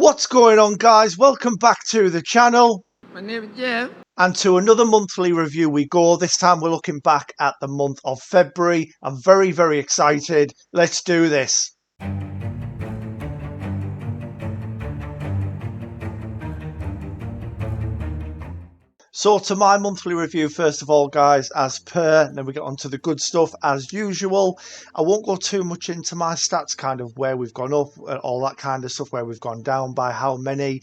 What's going on, guys? Welcome back to the channel. My name is Jeff. And to another monthly review we go. This time we're looking back at the month of February. I'm very, very excited. Let's do this. So to my monthly review, first of all, guys, as per, and then we get on to the good stuff as usual. I won't go too much into my stats, kind of where we've gone up, all that kind of stuff, where we've gone down by how many.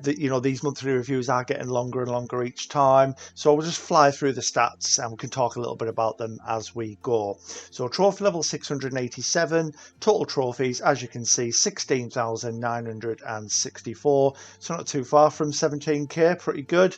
These monthly reviews are getting longer and longer each time. So we'll just fly through the stats and we can talk a little bit about them as we go. So trophy level 687, total trophies, as you can see, 16,964. So not too far from 17k, pretty good.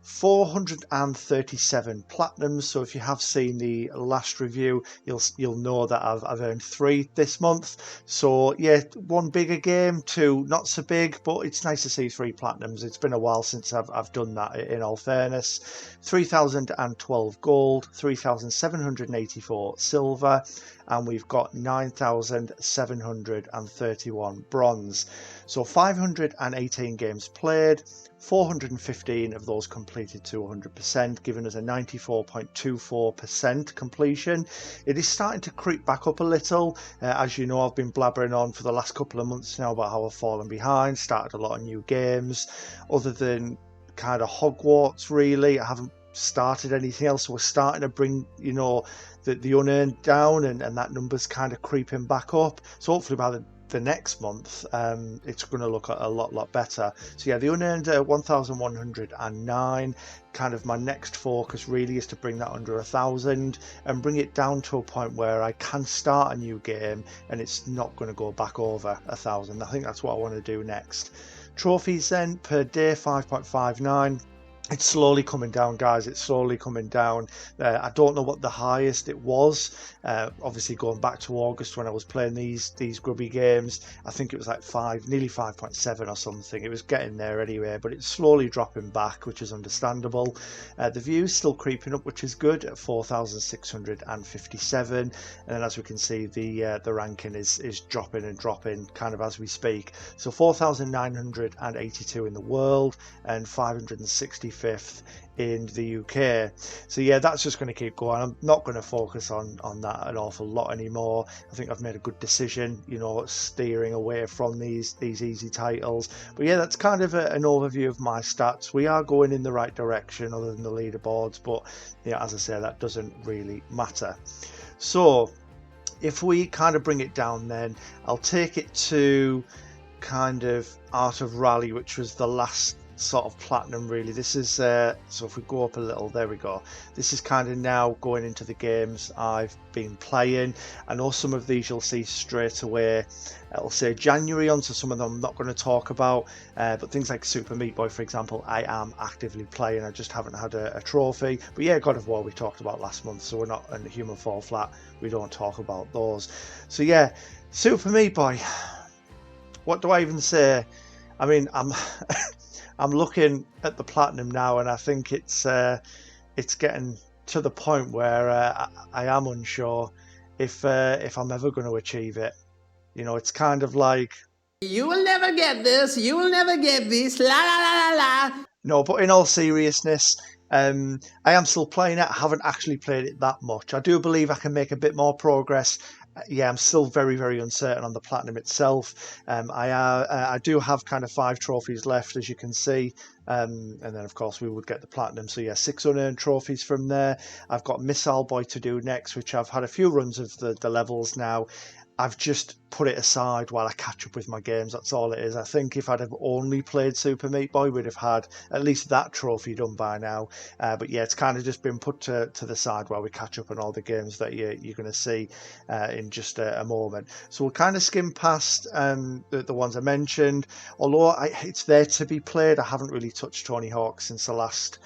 437 platinums. So if you have seen the last review, you'll know that I've earned 3 this month. So yeah, 1 bigger game, 2 not so big, but it's nice to see 3 platinums. It's been a while since I've done that, in all fairness. 3,012 gold, 3,784 silver, and we've got 9,731 bronze. So 518 games played, 415 of those completed to 100%, giving us a 94.24% completion. It is starting to creep back up a little. As you know, I've been blabbering on for the last couple of months now about how I've fallen behind, started a lot of new games. Other than kind of Hogwarts, really, I haven't started anything else. So we're starting to bring, the unearned down, and that number's kind of creeping back up. So hopefully by the next month it's going to look a lot better. So yeah, the unearned 1,109. Kind of my next focus really is to bring that under 1,000 and bring it down to a point where I can start a new game and it's not going to go back over 1,000. I think that's what I want to do next. Trophies then per day, 5.59. It's slowly coming down, guys. It's slowly coming down. I don't know what the highest it was. Obviously, going back to August when I was playing these grubby games, I think it was like nearly 5.7 or something. It was getting there anyway, but it's slowly dropping back, which is understandable. The views still creeping up, which is good, at 4,657. And then, as we can see, the ranking is dropping and dropping kind of as we speak. So 4,982 in the world and 565th in the UK. So yeah, that's just going to keep going. I'm not going to focus on that an awful lot anymore. I think I've made a good decision, steering away from these easy titles. But yeah, that's kind of an overview of my stats. We are going in the right direction other than the leaderboards, but yeah, as I say, that doesn't really matter. So if we kind of bring it down, then I'll take it to kind of Art of Rally, which was the last sort of platinum really. This is so if we go up a little, there we go. This is kind of now going into the games I've been playing. I know some of these you'll see straight away. It'll say January on, so some of them I'm not going to talk about, but things like Super Meat Boy, for example, I am actively playing. I just haven't had a trophy. But yeah, God of War we talked about last month, so we're not in Human Fall Flat, we don't talk about those. So yeah, Super Meat Boy, what do I even say? I mean, I'm looking at the platinum now, and I think it's getting to the point where I am unsure if I'm ever going to achieve it. It's kind of like, You will never get this. You will never get this. La la la la la. No, but in all seriousness, I am still playing it. I haven't actually played it that much. I do believe I can make a bit more progress. Yeah, I'm still very, very uncertain on the platinum itself. I do have kind of 5 trophies left, as you can see. And then, of course, we would get the platinum. So, yeah, 6 unearned trophies from there. I've got Missile Boy to do next, which I've had a few runs of the levels now. I've just put it aside while I catch up with my games. That's all it is. I think if I'd have only played Super Meat Boy, we'd have had at least that trophy done by now. But yeah, it's kind of just been put to the side while we catch up on all the games that you're going to see in just a moment. So we'll kind of skim past the ones I mentioned. Although it's there to be played, I haven't really touched Tony Hawk since the last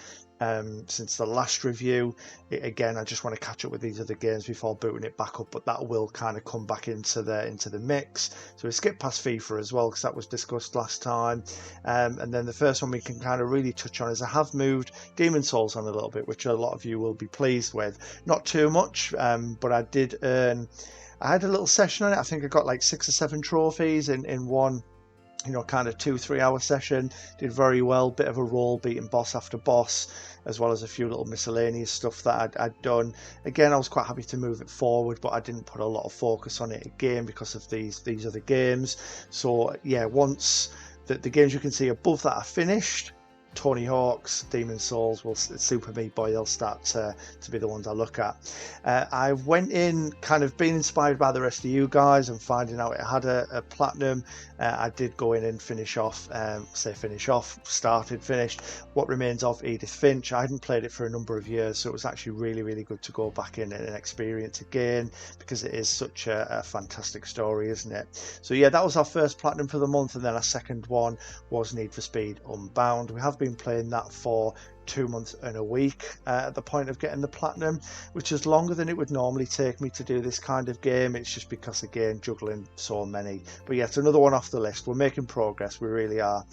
review. Again, I just want to catch up with these other games before booting it back up, but that will kind of come back into the mix. So we skip past FIFA as well, because that was discussed last time. And then the first one we can kind of really touch on is I have moved Demon Souls on a little bit, which a lot of you will be pleased with. Not too much, but I did earn, I had a little session on it. I think I got like 6 or 7 trophies in one kind of 2-3 hour session. Did very well, bit of a roll, beating boss after boss, as well as a few little miscellaneous stuff that I'd done. Again, I was quite happy to move it forward, but I didn't put a lot of focus on it again because of these other games. So yeah, once the games you can see above that are finished, Tony Hawk's, Demon Souls, Super Meat Boy, they'll start to be the ones I look at. I went in kind of being inspired by the rest of you guys and finding out it had a platinum. I did go in and finished What Remains of Edith Finch. I hadn't played it for a number of years, so it was actually really, really good to go back in and experience again, because it is such a fantastic story, isn't it? So yeah, that was our first platinum for the month, and then our second one was Need for Speed Unbound. We have been playing that for 2 months and a week at the point of getting the platinum, which is longer than it would normally take me to do this kind of game. It's just because, again, juggling so many. But yeah, it's another one off the list. We're making progress, we really are.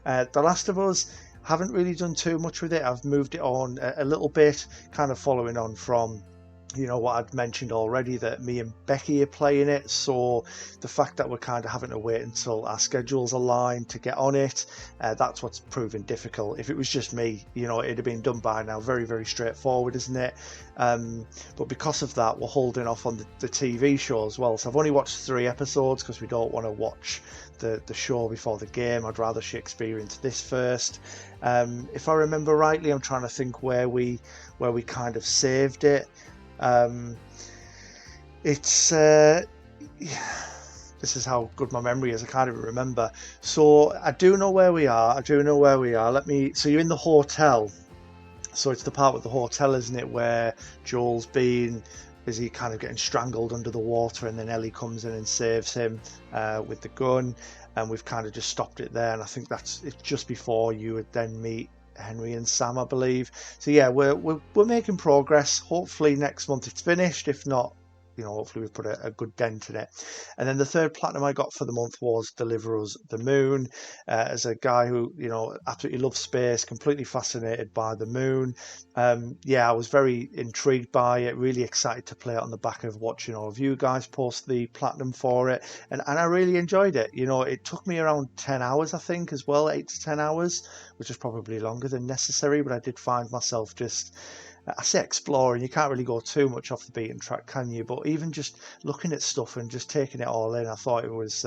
The Last of Us, haven't really done too much with it. I've moved it on a little bit, kind of following on from what I'd mentioned already, that me and Becky are playing it, so the fact that we're kind of having to wait until our schedules align to get on it, that's what's proving difficult. If it was just me, it'd have been done by now. Very, very straightforward, isn't it? But because of that, we're holding off on the TV show as well. So I've only watched 3 episodes because we don't want to watch the show before the game. I'd rather she experience this first. If I remember rightly, I'm trying to think where we kind of saved it. This is how good my memory is. I can't even remember. So I do know where we are. So you're in the hotel. So it's the part with the hotel, isn't it, where Joel's is he kind of getting strangled under the water, and then Ellie comes in and saves him with the gun, and we've kind of just stopped it there. And I think it's just before you would then meet Henry and Sam, I believe. So yeah, we're making progress. Hopefully next month it's finished. If not, hopefully we've put a good dent in it. And then the third platinum I got for the month was Deliver Us the Moon. As a guy who absolutely loves space, completely fascinated by the moon, I was very intrigued by it, really excited to play it on the back of watching all of you guys post the platinum for it, and I really enjoyed it. It took me around 10 hours, I think, as well, 8 to 10 hours, which is probably longer than necessary, but I did find myself I say exploring, you can't really go too much off the beaten track, can you? But even just looking at stuff and just taking it all in, I thought it was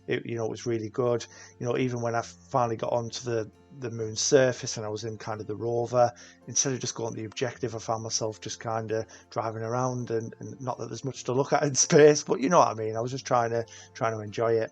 it was really good. Even when I finally got onto the moon's surface and I was in kind of the rover, instead of just going to the objective, I found myself just kind of driving around, and not that there's much to look at in space, but you know what I mean. I was just trying to enjoy it.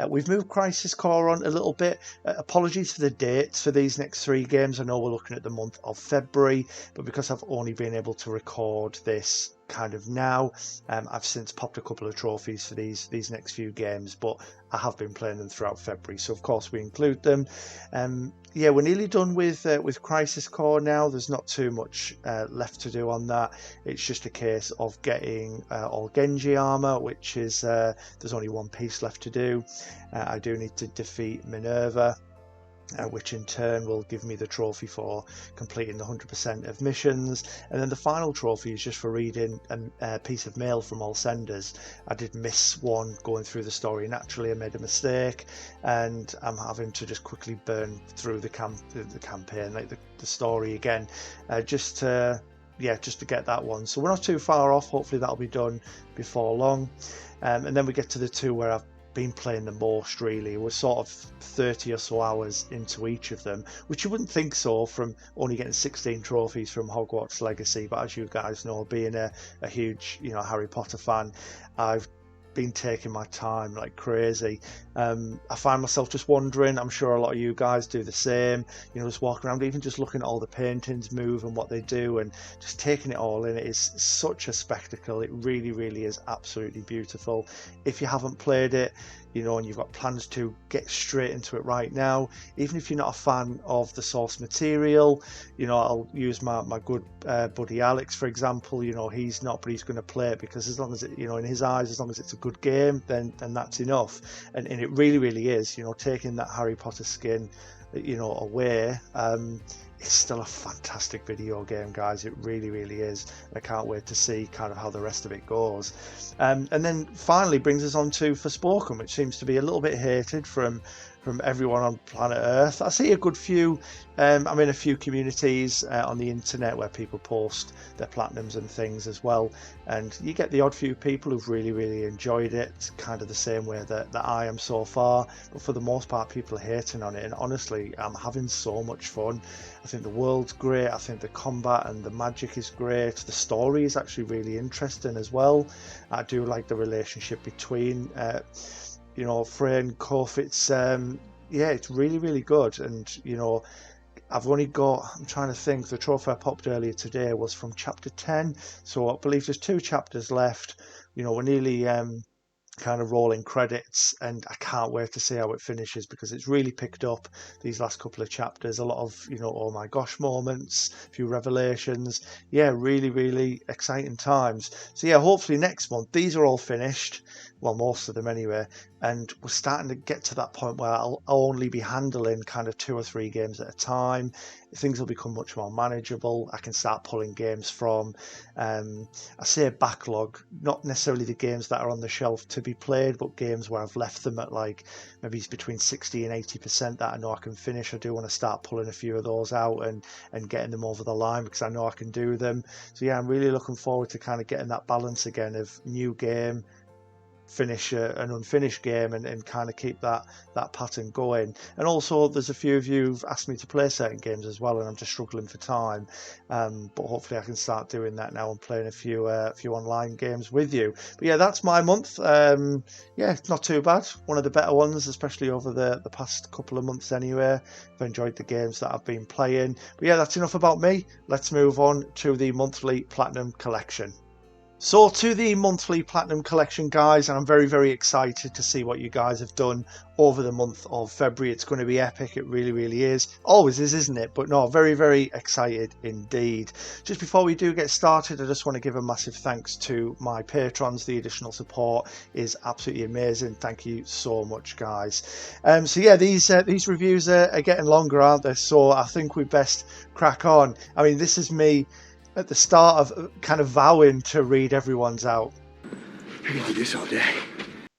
We've moved Crisis Core on a little bit. Apologies for the dates for these next 3 games. I know we're looking at the month of February, but because I've only been able to record this kind of now, I've since popped a couple of trophies for these next few games, but I have been playing them throughout February, so of course we include them. We're nearly done with Crisis Core now. There's not too much left to do on that. It's just a case of getting all Genji armor, which is there's only 1 piece left to do. I do need to defeat Minerva, which in turn will give me the trophy for completing the 100% of missions. And then the final trophy is just for reading a piece of mail from all senders. I did miss one going through the story. Naturally, I made a mistake, and I'm having to just quickly burn through the campaign, like the story again, just to get that one. So we're not too far off. Hopefully that'll be done before long. And then we get to the 2 where I've been playing the most, really. We're sort of 30 or so hours into each of them, which you wouldn't think so from only getting 16 trophies from Hogwarts Legacy, but as you guys know, being a huge Harry Potter fan, I've been taking my time like crazy. I find myself just wandering. I'm sure a lot of you guys do the same, just walking around, even just looking at all the paintings move and what they do, and just taking it all in. It is such a spectacle. It really, really is absolutely beautiful. If you haven't played it, and you've got plans to get straight into it right now, even if you're not a fan of the source material, I'll use my good buddy Alex, for example. He's not, but he's going to play it, because as long as it, in his eyes, as long as it's a good game, then that's enough. And it really, really is, taking that Harry Potter skin, away, it's still a fantastic video game, guys. It really, really is. I can't wait to see kind of how the rest of it goes. And then finally brings us on to Forspoken, which seems to be a little bit hated from from everyone on planet Earth. I see a good few. I'm in a few communities on the internet where people post their platinums and things as well, and you get the odd few people who've really enjoyed it, kind of the same way that I am so far. But for the most part, people are hating on it, and honestly, I'm having so much fun. I think the world's great. I think the combat and the magic is great. The story is actually really interesting as well. I do like the relationship between Frey and Cuff. It's it's really good. And I'm trying to think, the trophy I popped earlier today was from chapter 10, so I believe there's 2 chapters left. We're nearly kind of rolling credits, and I can't wait to see how it finishes, because it's really picked up these last couple of chapters. A lot of oh my gosh moments, a few revelations. Really exciting times. So hopefully next month these are all finished, well, most of them anyway, and we're starting to get to that point where I'll only be handling kind of 2 or 3 games at a time. Things will become much more manageable. I can start pulling games from I say backlog, not necessarily the games that are on the shelf to be played, but games where I've left them at like maybe between 60 and 80% that I know I can finish. I do want to start pulling a few of those out and getting them over the line, because I know I can do them. So I'm really looking forward to kind of getting that balance again of new game, finish an unfinished game, and kind of keep that pattern going. And also there's a few of you who've asked me to play certain games as well, and I'm just struggling for time, but hopefully I can start doing that now and playing a few online games with you. But that's my month. It's not too bad, one of the better ones, especially over the past couple of months anyway. I've enjoyed the games that I've been playing. But that's enough about me. Let's move on to the monthly Platinum Collection. So to the monthly Platinum Collection, guys, and I'm very excited to see what you guys have done over the month of February. It's going to be epic. It really is. Always is, isn't it? But no, very excited indeed. Just before we do get started, I just want to give a massive thanks to my patrons. The additional support is absolutely amazing. Thank you so much, guys. These reviews are getting longer, aren't they? So I think we best crack on. I mean, this is me at the start of kind of vowing to read everyone's out. I can do this all day.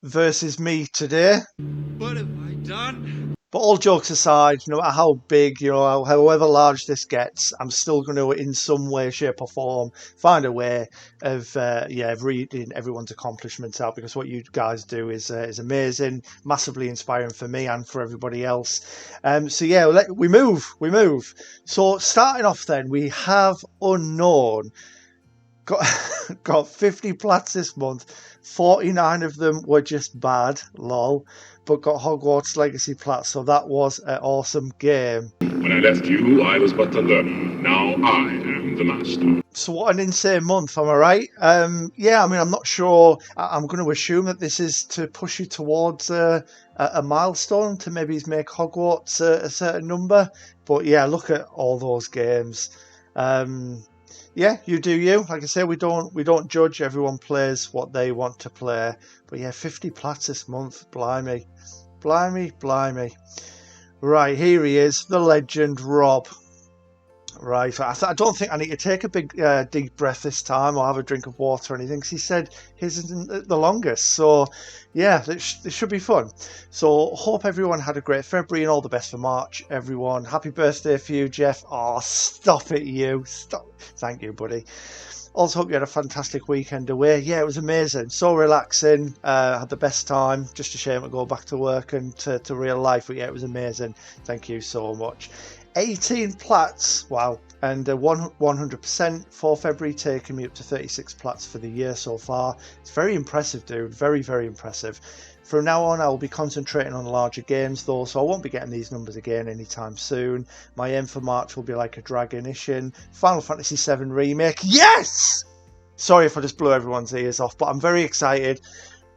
Versus me today. What have I done? But all jokes aside, no matter how big, however large this gets, I'm still going to, in some way, shape or form, find a way of reading everyone's accomplishments out, because what you guys do is amazing, massively inspiring for me and for everybody else. We move. So starting off then, we have Unknown. Got 50 plats this month. 49 of them were just bad, lol, but got Hogwarts Legacy plats, so that was an awesome game. When I left you, I was but a learner. Now I am the master. So what an insane month, am I right? I'm not sure. I'm going to assume that this is to push you towards a milestone, to maybe make Hogwarts a certain number. But look at all those games. You do you. Like I say, we don't judge. Everyone plays what they want to play. But 50 plats this month. Blimey. Right, here he is, the legend Rob. Right, I don't think I need to take a big deep breath this time or have a drink of water or anything, because he said his isn't the longest. So this should be fun. So hope everyone had a great February and all the best for March, everyone. Happy birthday for you, Jeff. Oh, stop it, you. Stop. Thank you, buddy. Also hope you had a fantastic weekend away. It was amazing. So relaxing. Had the best time. Just a shame to go back to work and to real life. But it was amazing. Thank you so much. 18 plats, wow, and 100% for February, taking me up to 36 plats for the year so far. It's very impressive, dude, very impressive. From now on, I will be concentrating on larger games though, so I won't be getting these numbers again anytime soon. My aim for March will be Like a Dragon-ition, Final Fantasy VII Remake, yes! Sorry if I just blew everyone's ears off, but I'm very excited.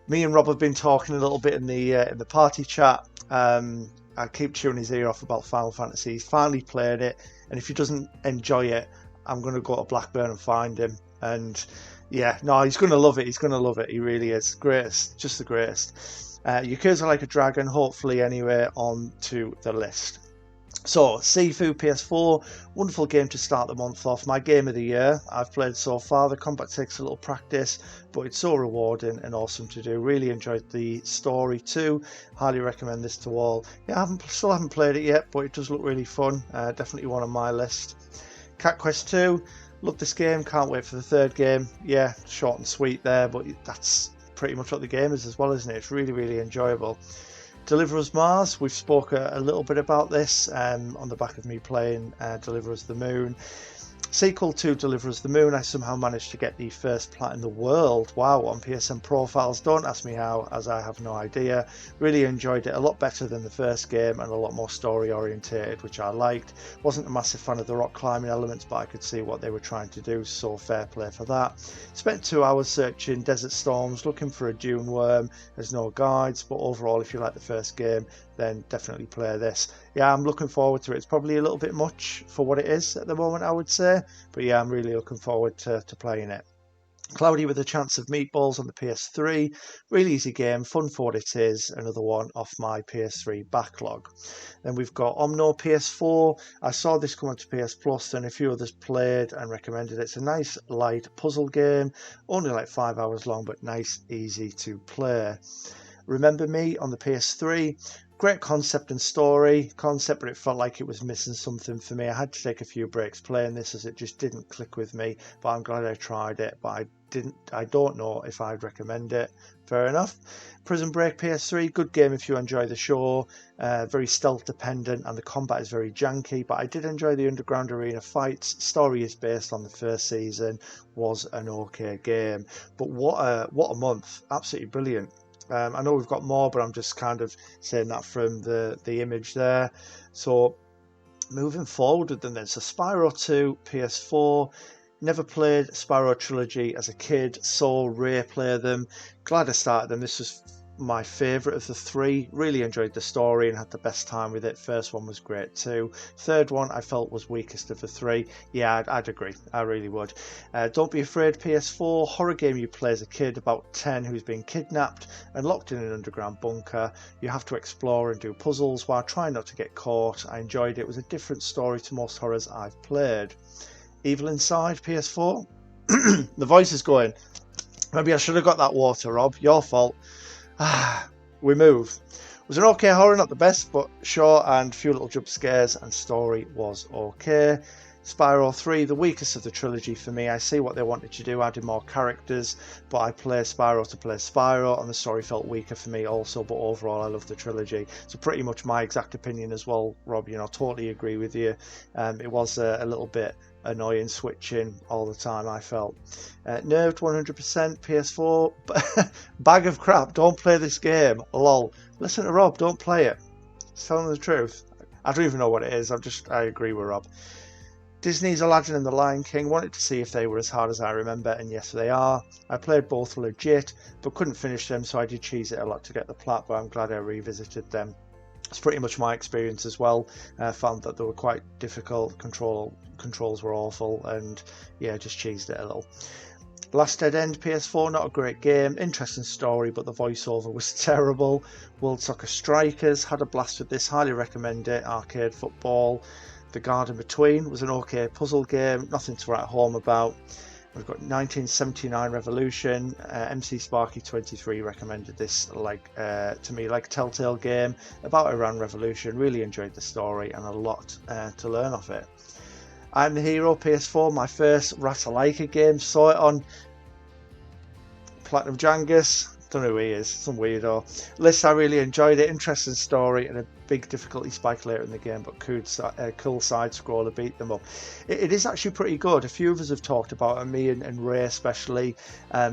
Me and Rob have been talking a little bit in the party chat. I keep chewing his ear off about Final Fantasy. He's finally played it, and if he doesn't enjoy it, I'm going to go to Blackburn and find him. And he's going to love it. He's going to love it. He really is. Greatest. Just the greatest. Yakuza Like a Dragon, hopefully anyway, on to the list. So, Sifu PS4, wonderful game to start the month off. My game of the year I've played so far. The combat takes a little practice, but it's so rewarding and awesome to do. Really enjoyed the story too. Highly recommend this to all. Yeah, still haven't played it yet, but it does look really fun. Definitely one on my list. Cat Quest 2, love this game. Can't wait for the third game. Yeah, short and sweet there, but that's pretty much what the game is as well, isn't it? It's really, really enjoyable. Deliver Us Mars, we've spoke a little bit about this on the back of me playing Deliver Us the Moon. Sequel to Deliver Us the Moon, I somehow managed to get the first plat in the world. Wow, on PSN profiles. Don't ask me how, as I have no idea. Really enjoyed it. A lot better than the first game and a lot more story orientated, which I liked. Wasn't a massive fan of the rock climbing elements, but I could see what they were trying to do, so fair play for that. Spent 2 hours searching Desert Storms, looking for a dune worm. There's no guides, but overall, if you like the first game, then definitely play this. Yeah, I'm looking forward to it. It's probably a little bit much for what it is at the moment, I would say. But yeah, I'm really looking forward to playing it. Cloudy with a Chance of Meatballs on the PS3. Really easy game, fun for what it is. Another one off my PS3 backlog. Then we've got Omno PS4. I saw this come onto PS Plus and a few others played and recommended it. It's a nice light puzzle game. Only like 5 hours long, but nice, easy to play. Remember Me on the PS3. Great concept and story. Concept, but it felt like it was missing something for me. I had to take a few breaks playing this as it just didn't click with me, but I'm glad I tried it. But I don't know if I'd recommend it. Fair enough. Prison Break PS3, good game if you enjoy the show. Very stealth dependent and the combat is very janky, but I did enjoy the underground arena fights. Story is based on the first season. Was an okay game, but what a month! Absolutely brilliant. I know we've got more, but I'm just kind of saying that from the image there. So moving forward with them then. So Spyro 2, PS4. Never played Spyro Trilogy as a kid, saw Ray play them. Glad I started them. This was my favourite of the three. Really enjoyed the story and had the best time with it. First one was great too. Third one I felt was weakest of the three. Yeah, I'd agree. I really would. Don't Be Afraid PS4. Horror game you play as a kid about 10 who's been kidnapped and locked in an underground bunker. You have to explore and do puzzles while trying not to get caught. I enjoyed it. It was a different story to most horrors I've played. Evil Inside PS4. The voice is going. Maybe I should have got that water, Rob. Your fault. We move. It was an okay horror, not the best, but short and few little jump scares, and story was okay. Spyro 3, the weakest of the trilogy for me. I see what they wanted to do, added more characters, but I play Spyro to play Spyro, and the story felt weaker for me also, but overall I love the trilogy. So pretty much my exact opinion as well, Rob, totally agree with you. It was a little bit annoying switching all the time, I felt. Nerved 100% PS4. Bag of crap, don't play this game. Lol. Listen to Rob, don't play it. He's telling the truth. I don't even know what it is. I agree with Rob. Disney's Aladdin and the Lion King. Wanted to see if they were as hard as I remember, and yes they are. I played both legit, but couldn't finish them, so I did cheese it a lot to get the plat, but I'm glad I revisited them. It's pretty much my experience as well. Found that they were quite difficult. Controls were awful, and yeah, just cheesed it a little. Last Dead End PS4, not a great game. Interesting story, but the voiceover was terrible. World Soccer Strikers, had a blast with this. Highly recommend it. Arcade football. The Garden Between was an okay puzzle game. Nothing to write home about. We've got 1979 Revolution. MC Sparky23 recommended this to me like a Telltale game about Iran Revolution. Really enjoyed the story and a lot to learn off it. I'm the Hero PS4, my first Ratalaika game. Saw it on Platinum Jangus. Don't know who he is, some weirdo. List, I really enjoyed it. Interesting story and a big difficulty spike later in the game, but cool side scroller beat them up. It is actually pretty good. A few of us have talked about it, me and Ray especially,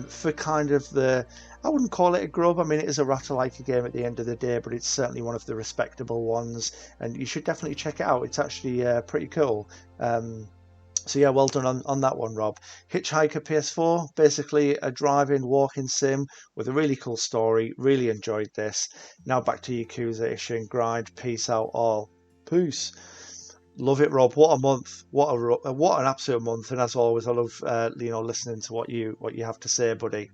for kind of I wouldn't call it a grub. I mean, it is a Ratalaika game at the end of the day, but it's certainly one of the respectable ones, and you should definitely check it out. It's actually pretty cool. So yeah, well done on that one, Rob. Hitchhiker PS4, basically a driving walking sim with a really cool story. Really enjoyed this. Now back to Yakuza-ish and grind. Peace out all. Peace. Love it, Rob. What a month! What an absolute month! And as always, I love listening to what you have to say, buddy.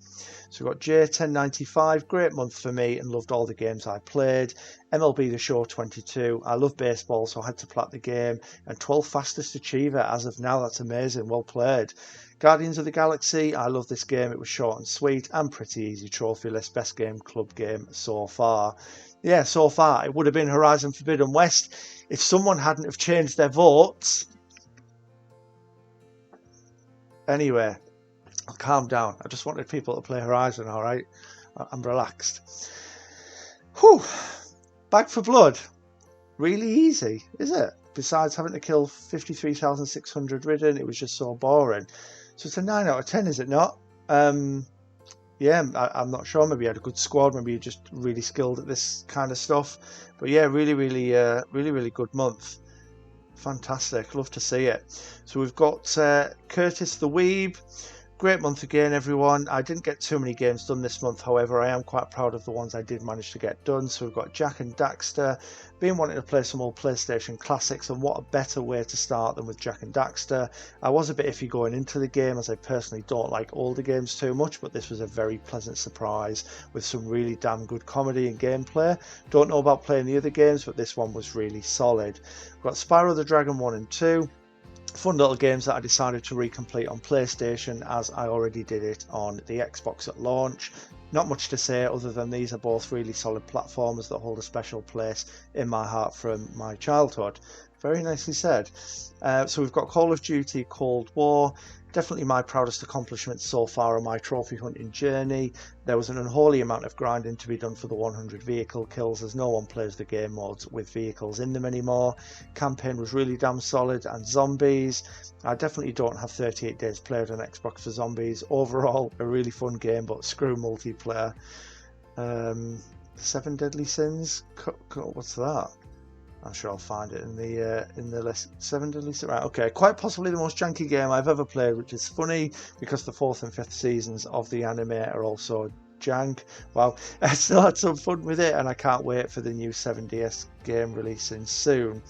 So we've got J1095, great month for me, and loved all the games I played. MLB The Show 22, I love baseball, so I had to plat the game. And 12th fastest achiever as of now. That's amazing. Well played. Guardians of the Galaxy, I love this game. It was short and sweet and pretty easy trophy list. Best game, club game so far. Yeah, so far it would have been Horizon Forbidden West if someone hadn't have changed their votes. Anyway, I'll calm down. I just wanted people to play Horizon, all right? I'm relaxed. Whew. Back for Blood. Really easy, is it? Besides having to kill 53,600 ridden, it was just so boring. So it's a 9 out of 10, is it not? Yeah, I'm not sure. Maybe you had a good squad. Maybe you're just really skilled at this kind of stuff. But yeah, really good month. Fantastic. Love to see it. So we've got Curtis the Weeb. Great month again, everyone. I didn't get too many games done this month. However, I am quite proud of the ones I did manage to get done. So we've got Jack and Daxter. Been wanting to play some old PlayStation classics, and what a better way to start than with Jack and Daxter. I was a bit iffy going into the game, as I personally don't like older games too much, but this was a very pleasant surprise with some really damn good comedy and gameplay. Don't know about playing the other games, but this one was really solid. We've got Spyro the Dragon 1 and 2. Fun little games that I decided to recomplete on PlayStation, as I already did it on the Xbox at launch. Not much to say other than these are both really solid platformers that hold a special place in my heart from my childhood. Very nicely said. So we've got Call of Duty Cold War. Definitely my proudest accomplishment so far on my trophy hunting journey. There was an unholy amount of grinding to be done for the 100 vehicle kills, as no one plays the game modes with vehicles in them anymore. Campaign was really damn solid, and zombies. I definitely don't have 38 days played on Xbox for zombies. Overall, a really fun game, but screw multiplayer. 7 Deadly Sins? What's that? I'm sure I'll find it in the list. 7 Deadly Sins. Right, okay. Quite possibly the most janky game I've ever played, which is funny because the 4th and 5th seasons of the anime are also jank. Well, I still had some fun with it, and I can't wait for the new 7DS game releasing soon.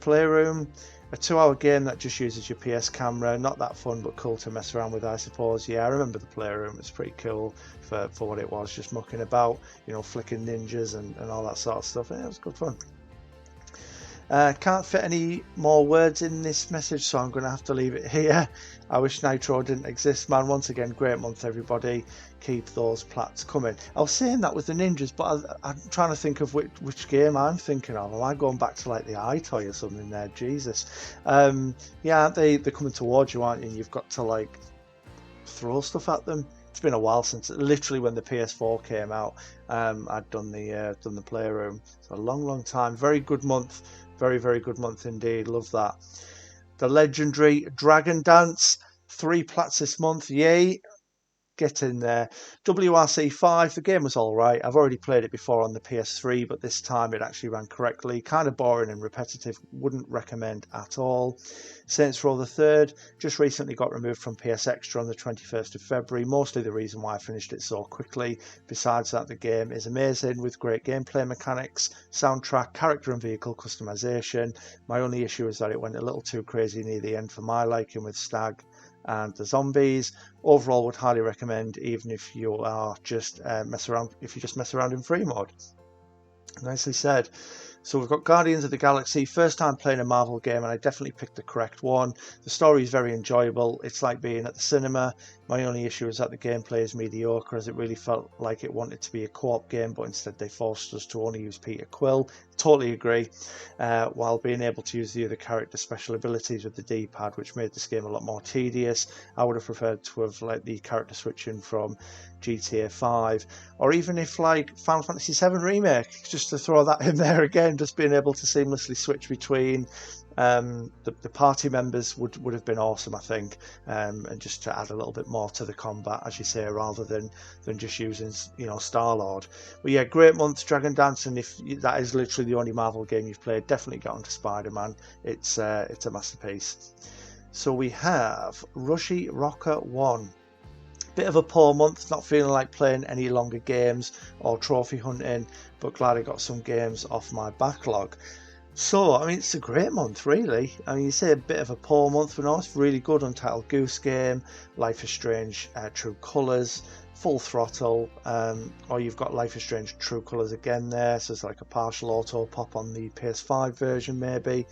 Playroom, a 2-hour game that just uses your PS camera. Not that fun, but cool to mess around with, I suppose. Yeah, I remember the Playroom. It's pretty cool for what it was, just mucking about, flicking ninjas and all that sort of stuff. Yeah, it was good fun. Can't fit any more words in this message, so I'm going to have to leave it here. I wish Nitro didn't exist, man. Once again, great month, everybody. Keep those plats coming. I was saying that with the ninjas, but I'm trying to think of which game I'm thinking of. Am I going back to like the iToy or something there? Jesus. Yeah, they're coming towards you, aren't you? And you've got to like throw stuff at them. It's been a while since, literally when the PS4 came out, I'd done the Playroom. So a long time. Very good month. Very, very good month indeed. Love that. The legendary Dragon Dance. 3 plats this month. Yay. Get in there. WRC 5, the game was alright. I've already played it before on the PS3, but this time it actually ran correctly. Kind of boring and repetitive. Wouldn't recommend at all. Saints Row the Third just recently got removed from PS Extra on the 21st of February. Mostly the reason why I finished it so quickly. Besides that, the game is amazing with great gameplay mechanics, soundtrack, character and vehicle customization. My only issue is that it went a little too crazy near the end for my liking with Stag and the zombies. Overall, would highly recommend, even if you are just mess around in free mode. Nicely said. So we've got Guardians of the Galaxy, first time playing a Marvel game, and I definitely picked the correct one. The story is very enjoyable. It's like being at the cinema. My only issue is that the gameplay is mediocre, as it really felt like it wanted to be a co-op game, but instead they forced us to only use Peter Quill. Totally agree. While being able to use the other character's special abilities with the D-pad, which made this game a lot more tedious. I would have preferred to have let the character switching from GTA 5, or even if like Final Fantasy 7 Remake, just to throw that in there again, just being able to seamlessly switch between the party members would have been awesome, I think, and just to add a little bit more to the combat, as you say, rather than just using Star-Lord. But yeah, great month, Dragon Dance, and if that is literally the only Marvel game you've played, definitely get onto Spider-Man. It's a masterpiece. So we have Rushy Rocker 1. Bit of a poor month, not feeling like playing any longer games or trophy hunting, but glad I got some games off my backlog. So, I mean, it's a great month, really. I mean, you say a bit of a poor month, but no, it's really good. Untitled Goose Game, Life is Strange, True Colours, Full Throttle, or you've got Life is Strange True Colours again there, so it's like a partial auto pop on the PS5 version, maybe.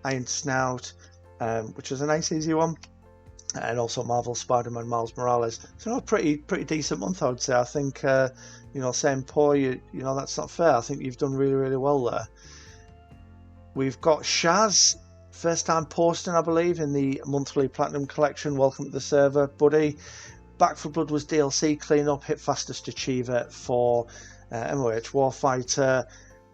Iron Snout, which is a nice easy one. And also Marvel Spider-Man Miles Morales. So a pretty decent month, I would say. I think, saying poor, you know, that's not fair. I think you've done really, really well there. We've got Shaz, first time posting, I believe, in the monthly Platinum Collection. Welcome to the server, buddy. Back for Blood was DLC cleanup, hit fastest achiever for MOH Warfighter.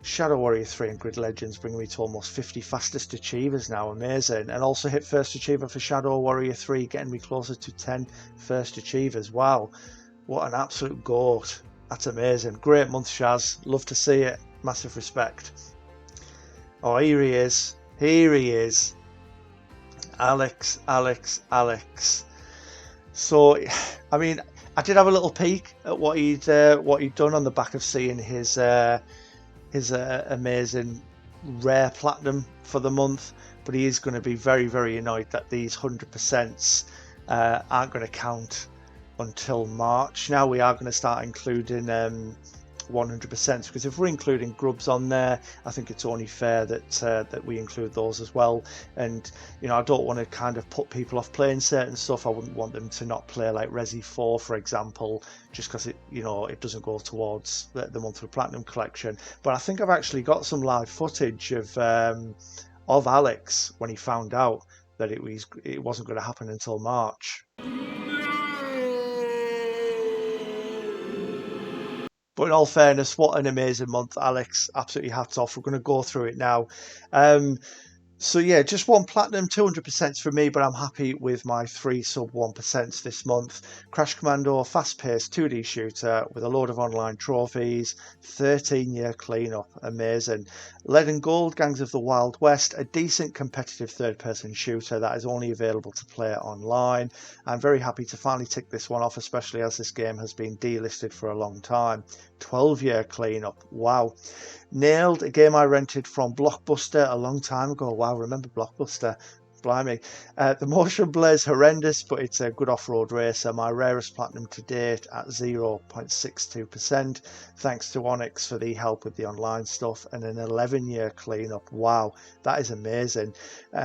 Shadow Warrior 3 and Grid Legends bringing me to almost 50 fastest achievers now, amazing. And also hit first achiever for Shadow Warrior 3, getting me closer to 10 first achievers. Wow, what an absolute goat. That's amazing. Great month, Shaz. Love to see it. Massive respect. Oh, here he is. Here he is. Alex. So, I mean, I did have a little peek at what he'd done on the back of seeing his amazing rare platinum for the month, but he is going to be very, very annoyed that these 100% aren't going to count until March. Now we are going to start including 100%, because if we're including grubs on there, I think it's only fair that we include those as well. And you know, I don't want to kind of put people off playing certain stuff. I wouldn't want them to not play like Resi 4, for example, just because it doesn't go towards the monthly Platinum Collection. But I think I've actually got some live footage of Alex when he found out that it wasn't going to happen until March. But in all fairness, what an amazing month, Alex. Absolutely hats off. We're going to go through it now. So yeah, just one platinum, 200% for me, but I'm happy with my 3 sub 1% this month. Crash Commando, fast-paced 2D shooter with a load of online trophies, 13-year cleanup, amazing. Lead and Gold, Gangs of the Wild West, a decent competitive third-person shooter that is only available to play online. I'm very happy to finally tick this one off, especially as this game has been delisted for a long time. 12-year cleanup, wow. Nailed, a game I rented from Blockbuster a long time ago. Wow, remember Blockbuster? Blimey. The motion blur's horrendous, but it's a good off-road racer. My rarest platinum to date at 0.62%. Thanks to Onyx for the help with the online stuff, and an 11-year cleanup. Wow, that is amazing.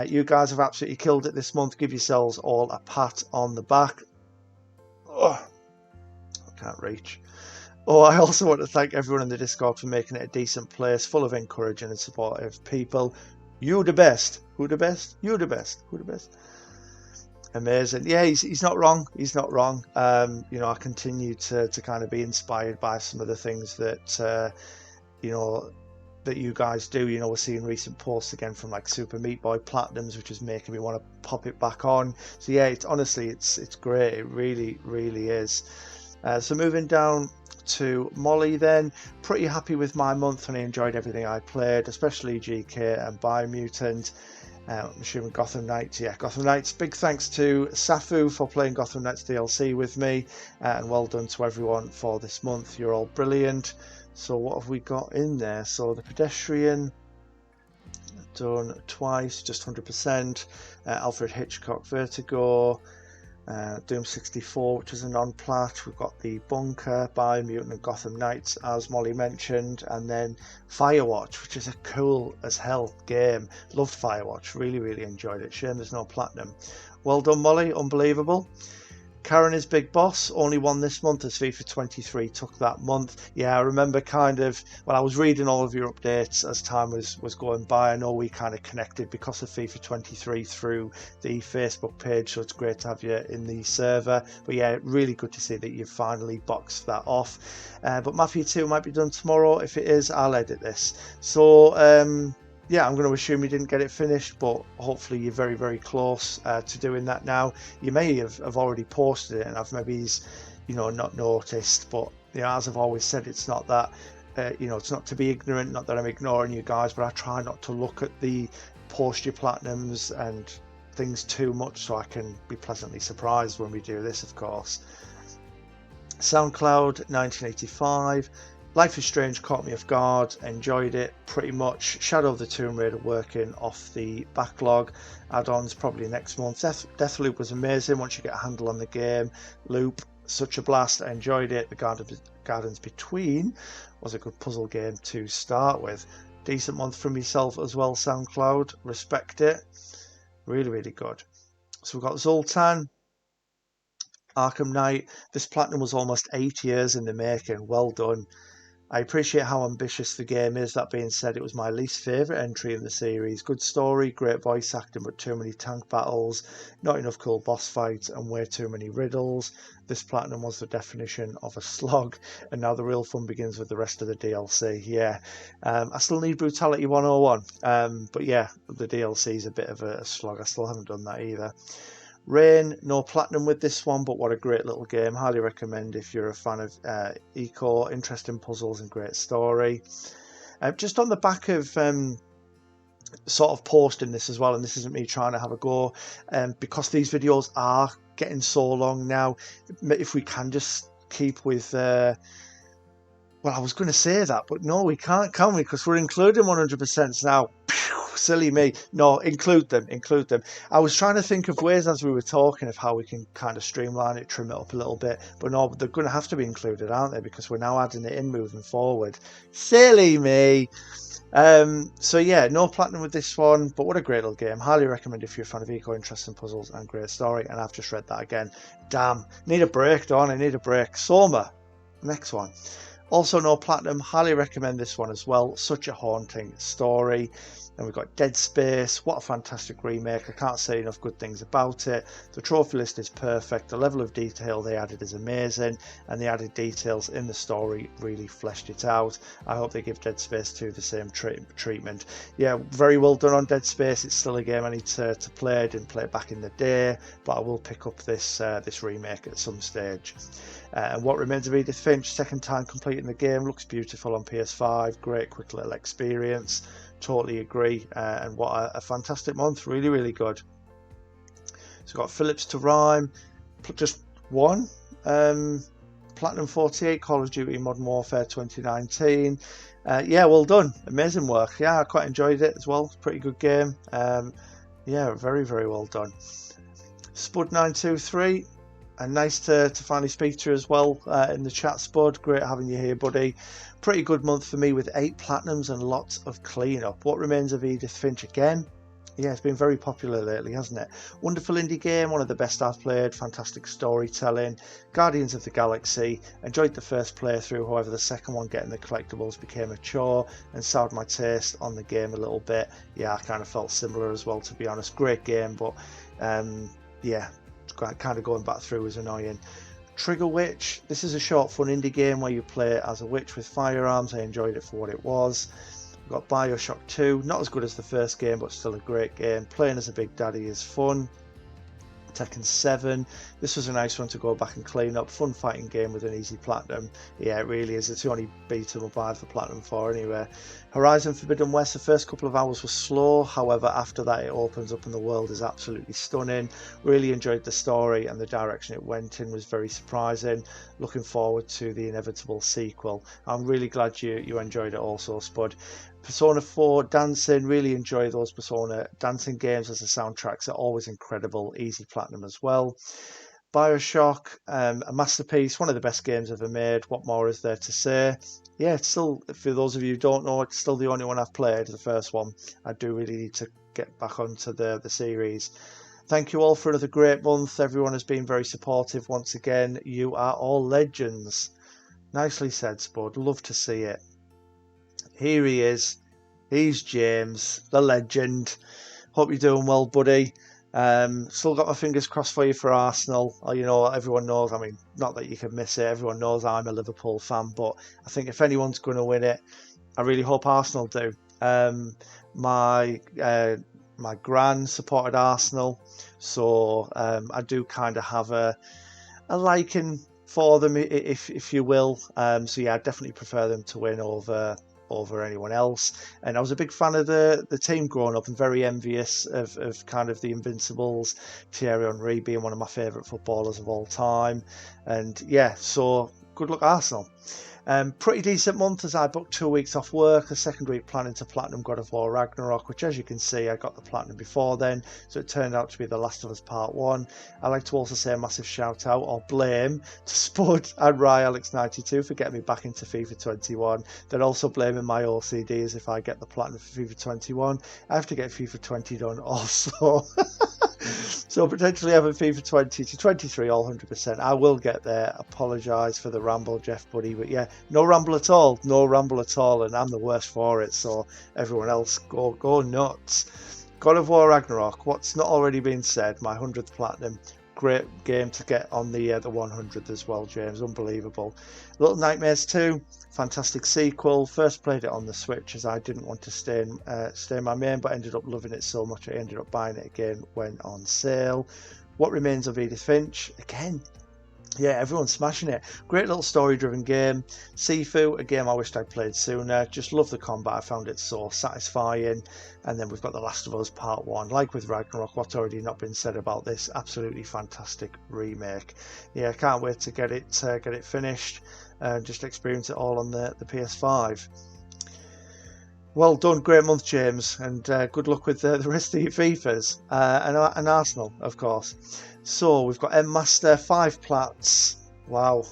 You guys have absolutely killed it this month. Give yourselves all a pat on the back. Oh, I can't reach. Oh, I also want to thank everyone in the Discord for making it a decent place, full of encouraging and supportive people. You the best. Who the best? You the best. Who the best? Amazing. Yeah, he's not wrong. He's not wrong. I continue to kind of be inspired by some of the things that, that you guys do. We're seeing recent posts again from like Super Meat Boy Platinums, which is making me want to pop it back on. So yeah, it's great. It really, really is. So moving down to Molly then, pretty happy with my month and I enjoyed everything I played, especially GK and Biomutant. I'm assuming Gotham Knights. Yeah, Gotham Knights. Big thanks to Safu for playing Gotham Knights DLC with me, and well done to everyone for this month. You're all brilliant. So what have we got in there? So the Pedestrian, done twice, just 100%. Alfred Hitchcock Vertigo. Doom 64, which is a non-plat. We've got the Bunker, Biomutant and Gotham Knights, as Molly mentioned, and then Firewatch, which is a cool as hell game. Loved Firewatch, really, really enjoyed it. Shame there's no platinum. Well done, Molly, unbelievable. Karen is Big Boss, only won this month as FIFA 23 took that month. Yeah, I remember I was reading all of your updates as time was going by. I know we kind of connected because of FIFA 23 through the Facebook page, so it's great to have you in the server. But yeah, really good to see that you've finally boxed that off. But Mafia 2 might be done tomorrow. If it is, I'll edit this. So, yeah, I'm going to assume you didn't get it finished, but hopefully you're very, very close to doing that now. You may have already posted it and I've maybe not noticed, but as I've always said, it's not that, it's not to be ignorant, not that I'm ignoring you guys, but I try not to look at the post your platinums and things too much so I can be pleasantly surprised when we do this, of course. SoundCloud 1985. Life is Strange caught me off guard, enjoyed it pretty much. Shadow of the Tomb Raider working off the backlog. Add-ons probably next month. Deathloop was amazing once you get a handle on the game. Loop, such a blast. I enjoyed it. The Gardens Between was a good puzzle game to start with. Decent month from myself as well, SoundCloud. Respect it. Really, really good. So we've got Zoltan, Arkham Knight. This platinum was almost 8 years in the making. Well done. I appreciate how ambitious the game is. That being said, it was my least favourite entry in the series. Good story, great voice acting, but too many tank battles, not enough cool boss fights, and way too many riddles. This platinum was the definition of a slog, and now the real fun begins with the rest of the DLC. Yeah, I still need Brutality 101, but yeah, the DLC is a bit of a slog. I still haven't done that either. Rain, no platinum with this one, but what a great little game. Highly recommend if you're a fan of Eco, interesting puzzles and great story. Just on the back of sort of posting this as well, and this isn't me trying to have a go, because these videos are getting so long now, if we can just keep with... well, I was going to say that, but no, we can't, can we? Because we're including 100% now. Silly me. No, include them. I was trying to think of ways as we were talking of how we can kind of streamline it, trim it up a little bit, but no, they're going to have to be included, aren't they? Because we're now adding it in moving forward. Silly me. So yeah, no platinum with this one, but what a great little game. Highly recommend if you're a fan of eco, interesting puzzles and great story. And I've just read that again. Damn, need a break, don't I? Need a break. Soma, next one. Also no platinum. Highly recommend this one as well. Such a haunting story. And we've got Dead Space. What a fantastic remake. I can't say enough good things about it. The trophy list is perfect. The level of detail they added is amazing. And the added details in the story really fleshed it out. I hope they give Dead Space 2 the same treatment. Yeah, very well done on Dead Space. It's still a game I need to play. I didn't play it back in the day, but I will pick up this remake at some stage. And What Remains of Edith Finch, second time completing the game. Looks beautiful on PS5. Great quick little experience. Totally agree, and what a fantastic month. Really, really good. So we've got Phillips to Rhyme, just one. Platinum 48, Call of Duty Modern Warfare 2019. Yeah, well done. Amazing work. Yeah, I quite enjoyed it as well. It's a pretty good game. Yeah, very, very well done. Spud923, and nice to finally speak to you as well in the chat, Spud. Great having you here, buddy. Pretty good month for me with 8 platinums and lots of cleanup. What Remains of Edith Finch again? Yeah, it's been very popular lately, hasn't it? Wonderful indie game, one of the best I've played. Fantastic storytelling. Guardians of the Galaxy. Enjoyed the first playthrough, however the second one, getting the collectibles, became a chore and soured my taste on the game a little bit. Yeah, I kind of felt similar as well, to be honest. Great game, but yeah, kind of going back through was annoying. Trigger Witch. This is a short fun indie game where you play as a witch with firearms. I enjoyed it for what it was. We've got Bioshock 2. Not as good as the first game, but still a great game. Playing as a big daddy is fun. Tekken 7. This was a nice one to go back and clean up. Fun fighting game with an easy platinum. Yeah, it really is. It's the only beat 'em up I have the platinum for anyway. Horizon Forbidden West. The first couple of hours were slow. However, after that it opens up and the world is absolutely stunning. Really enjoyed the story, and the direction it went in was very surprising. Looking forward to the inevitable sequel. I'm really glad you enjoyed it also, Spud. Persona 4 Dancing, really enjoy those Persona dancing games, as the soundtracks are always incredible. Easy platinum as well. Bioshock, a masterpiece, one of the best games ever made. What more is there to say? Yeah, it's still, for those of you who don't know, it's still the only one I've played, the first one. I do really need to get back onto the series. Thank you all for another great month. Everyone has been very supportive once again. You are all legends. Nicely said, Spud. Love to see it. Here he is. He's James, the legend. Hope you're doing well, buddy. Still got my fingers crossed for you for Arsenal. You know, everyone knows, I mean, not that you can miss it. Everyone knows I'm a Liverpool fan, but I think if anyone's going to win it, I really hope Arsenal do. My gran supported Arsenal, so I do kind of have a liking for them, if you will. So yeah, I definitely prefer them to win over anyone else. And I was a big fan of the team growing up, and very envious of kind of the Invincibles, Thierry Henry being one of my favourite footballers of all time. And yeah, so good luck Arsenal. Pretty decent month as I booked 2 weeks off work. The second week planning to platinum God of War Ragnarok, which as you can see I got the platinum before then, so it turned out to be The Last of Us Part 1. I'd like to also say a massive shout out or blame to Spud and RyAlex92 for getting me back into FIFA 21. They're also blaming my OCD as if I get the platinum for FIFA 21. I have to get FIFA 20 done also. So potentially having FIFA 20 to 23 all 100%. I will get there. Apologise for the ramble, Jeff buddy, but yeah, no ramble at all, and I'm the worst for it, so everyone else go nuts. God of War Ragnarok, what's not already been said, my 100th platinum. Great game to get on the 100th as well, James. Unbelievable. Little Nightmares 2, fantastic sequel. First played it on the Switch as I didn't want to stay in my main, but ended up loving it so much I ended up buying it again when on sale. What Remains of Edith Finch, again. Yeah, everyone's smashing it. Great little story-driven game. Sifu, a game I wished I'd played sooner. Just love the combat. I found it so satisfying. And then we've got The Last of Us Part 1. Like with Ragnarok, what's already not been said about this absolutely fantastic remake. Yeah, I can't wait to get it finished and just experience it all on the PS5. Well done, great month, James, and good luck with the rest of your FIFAs and Arsenal, of course. So we've got M Master 5 plats. Wow,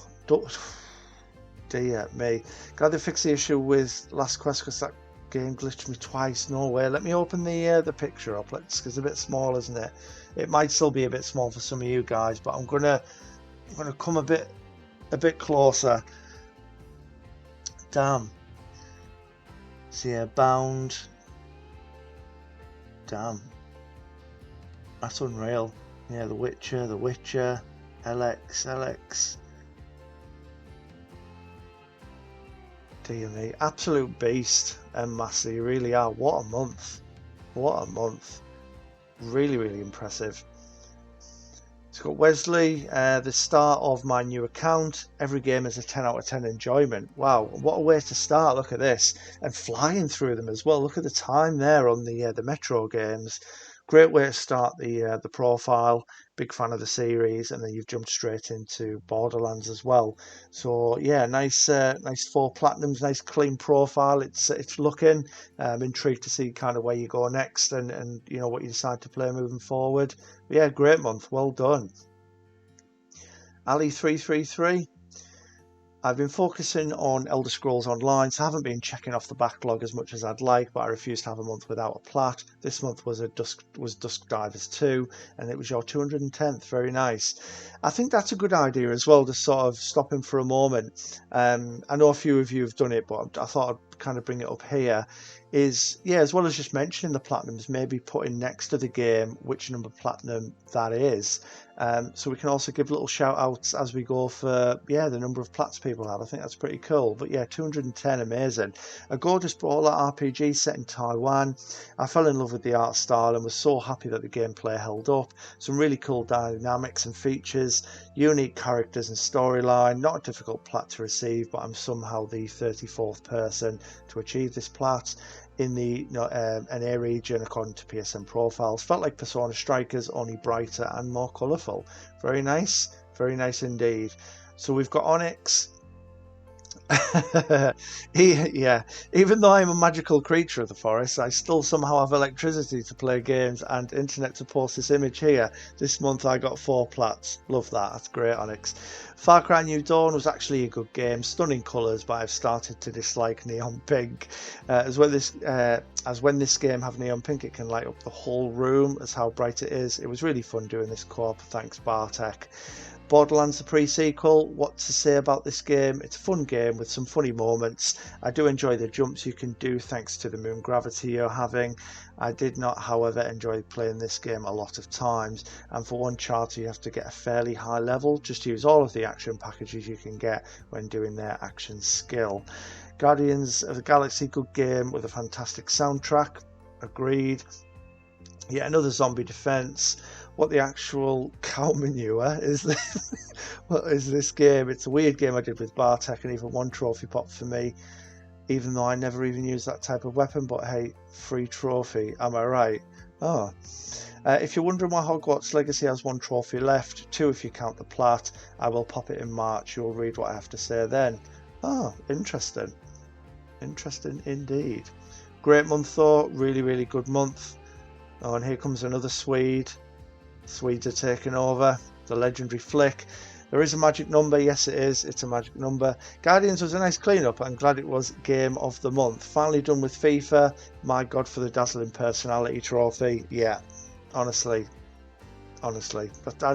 dear me. Glad they fixed the issue with Last Quest because that game glitched me twice. No way. Let me open the picture up. Because it's a bit small, isn't it? It might still be a bit small for some of you guys, but I'm gonna come a bit closer. Damn. See here, bound. Damn. That's unreal. Yeah, The Witcher, LX. Dear me, absolute beast, and Massey, you really are. What a month. Really, really impressive. It's got Wesley, the start of my new account. Every game is a 10 out of 10 enjoyment. Wow, what a way to start. Look at this. And flying through them as well. Look at the time there on the Metro games. Great way to start the profile. Big fan of the series, and then you've jumped straight into Borderlands as well. So yeah, nice 4 platinums, nice clean profile. It's looking. I'm intrigued to see kind of where you go next, and you know what you decide to play moving forward. But yeah, great month. Well done. Ali333. I've been focusing on Elder Scrolls Online, so I haven't been checking off the backlog as much as I'd like, but I refuse to have a month without a plat. This month was Dusk Divers 2, and it was your 210th. Very nice. I think that's a good idea as well, to sort of stop him for a moment. I know a few of you have done it, but I thought I'd kind of bring it up here. As well as just mentioning the platinums, maybe putting next to the game which number platinum that is. So we can also give little shout outs as we go for the number of plats people have. I think that's pretty cool. But yeah, 210, amazing. A gorgeous brawler RPG set in Taiwan. I fell in love with the art style and was so happy that the gameplay held up. Some really cool dynamics and features, unique characters and storyline. Not a difficult plat to receive, but I'm somehow the 34th person to achieve this plat in the NA region according to PSN profiles. Felt like Persona Strikers, only brighter and more colourful. Very nice indeed. So we've got Onyx. Even though I'm a magical creature of the forest, I still somehow have electricity to play games and internet to post this image here. This month I got 4 plats. Love that. That's great, Onyx. Far Cry New Dawn was actually a good game. Stunning colours, but I've started to dislike neon pink. As when this game have neon pink, it can light up the whole room as how bright it is. It was really fun doing this co-op. Thanks, Bartek. Borderlands, the pre-sequel, what to say about this game? It's a fun game with some funny moments. I do enjoy the jumps you can do thanks to the moon gravity you're having. I did not, however, enjoy playing this game a lot of times, and for one charter you have to get a fairly high level. Just use all of the action packages you can get when doing their action skill. Guardians of the Galaxy, good game with a fantastic soundtrack. Agreed. Yet another zombie defense. What the actual cow manure is this? What is this game? It's a weird game I did with Bartek, and even 1 trophy pop for me, even though I never even used that type of weapon. But hey, free trophy, am I right? Oh. If you're wondering why Hogwarts Legacy has 1 trophy left, 2 if you count the plat, I will pop it in March. You'll read what I have to say then. Oh, interesting. Interesting indeed. Great month though, really, really good month. Oh, and here comes another Swede. Swedes are taking over. The legendary flick. There is a magic number, yes it is, it's a magic number. Guardians was a nice clean-up, I'm glad it was Game of the Month. Finally done with FIFA, my god for the dazzling personality trophy. Yeah, honestly, I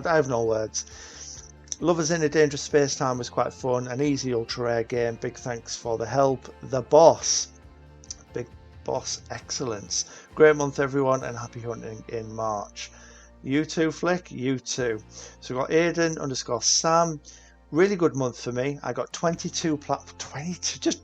have no words. Lovers in a Dangerous Space Time was quite fun, an easy ultra rare game, big thanks for the help. The Boss, Big Boss excellence. Great month everyone and happy hunting in March. You too, Flick, you too. So we've got Aiden_Sam. Really good month for me. I got 22,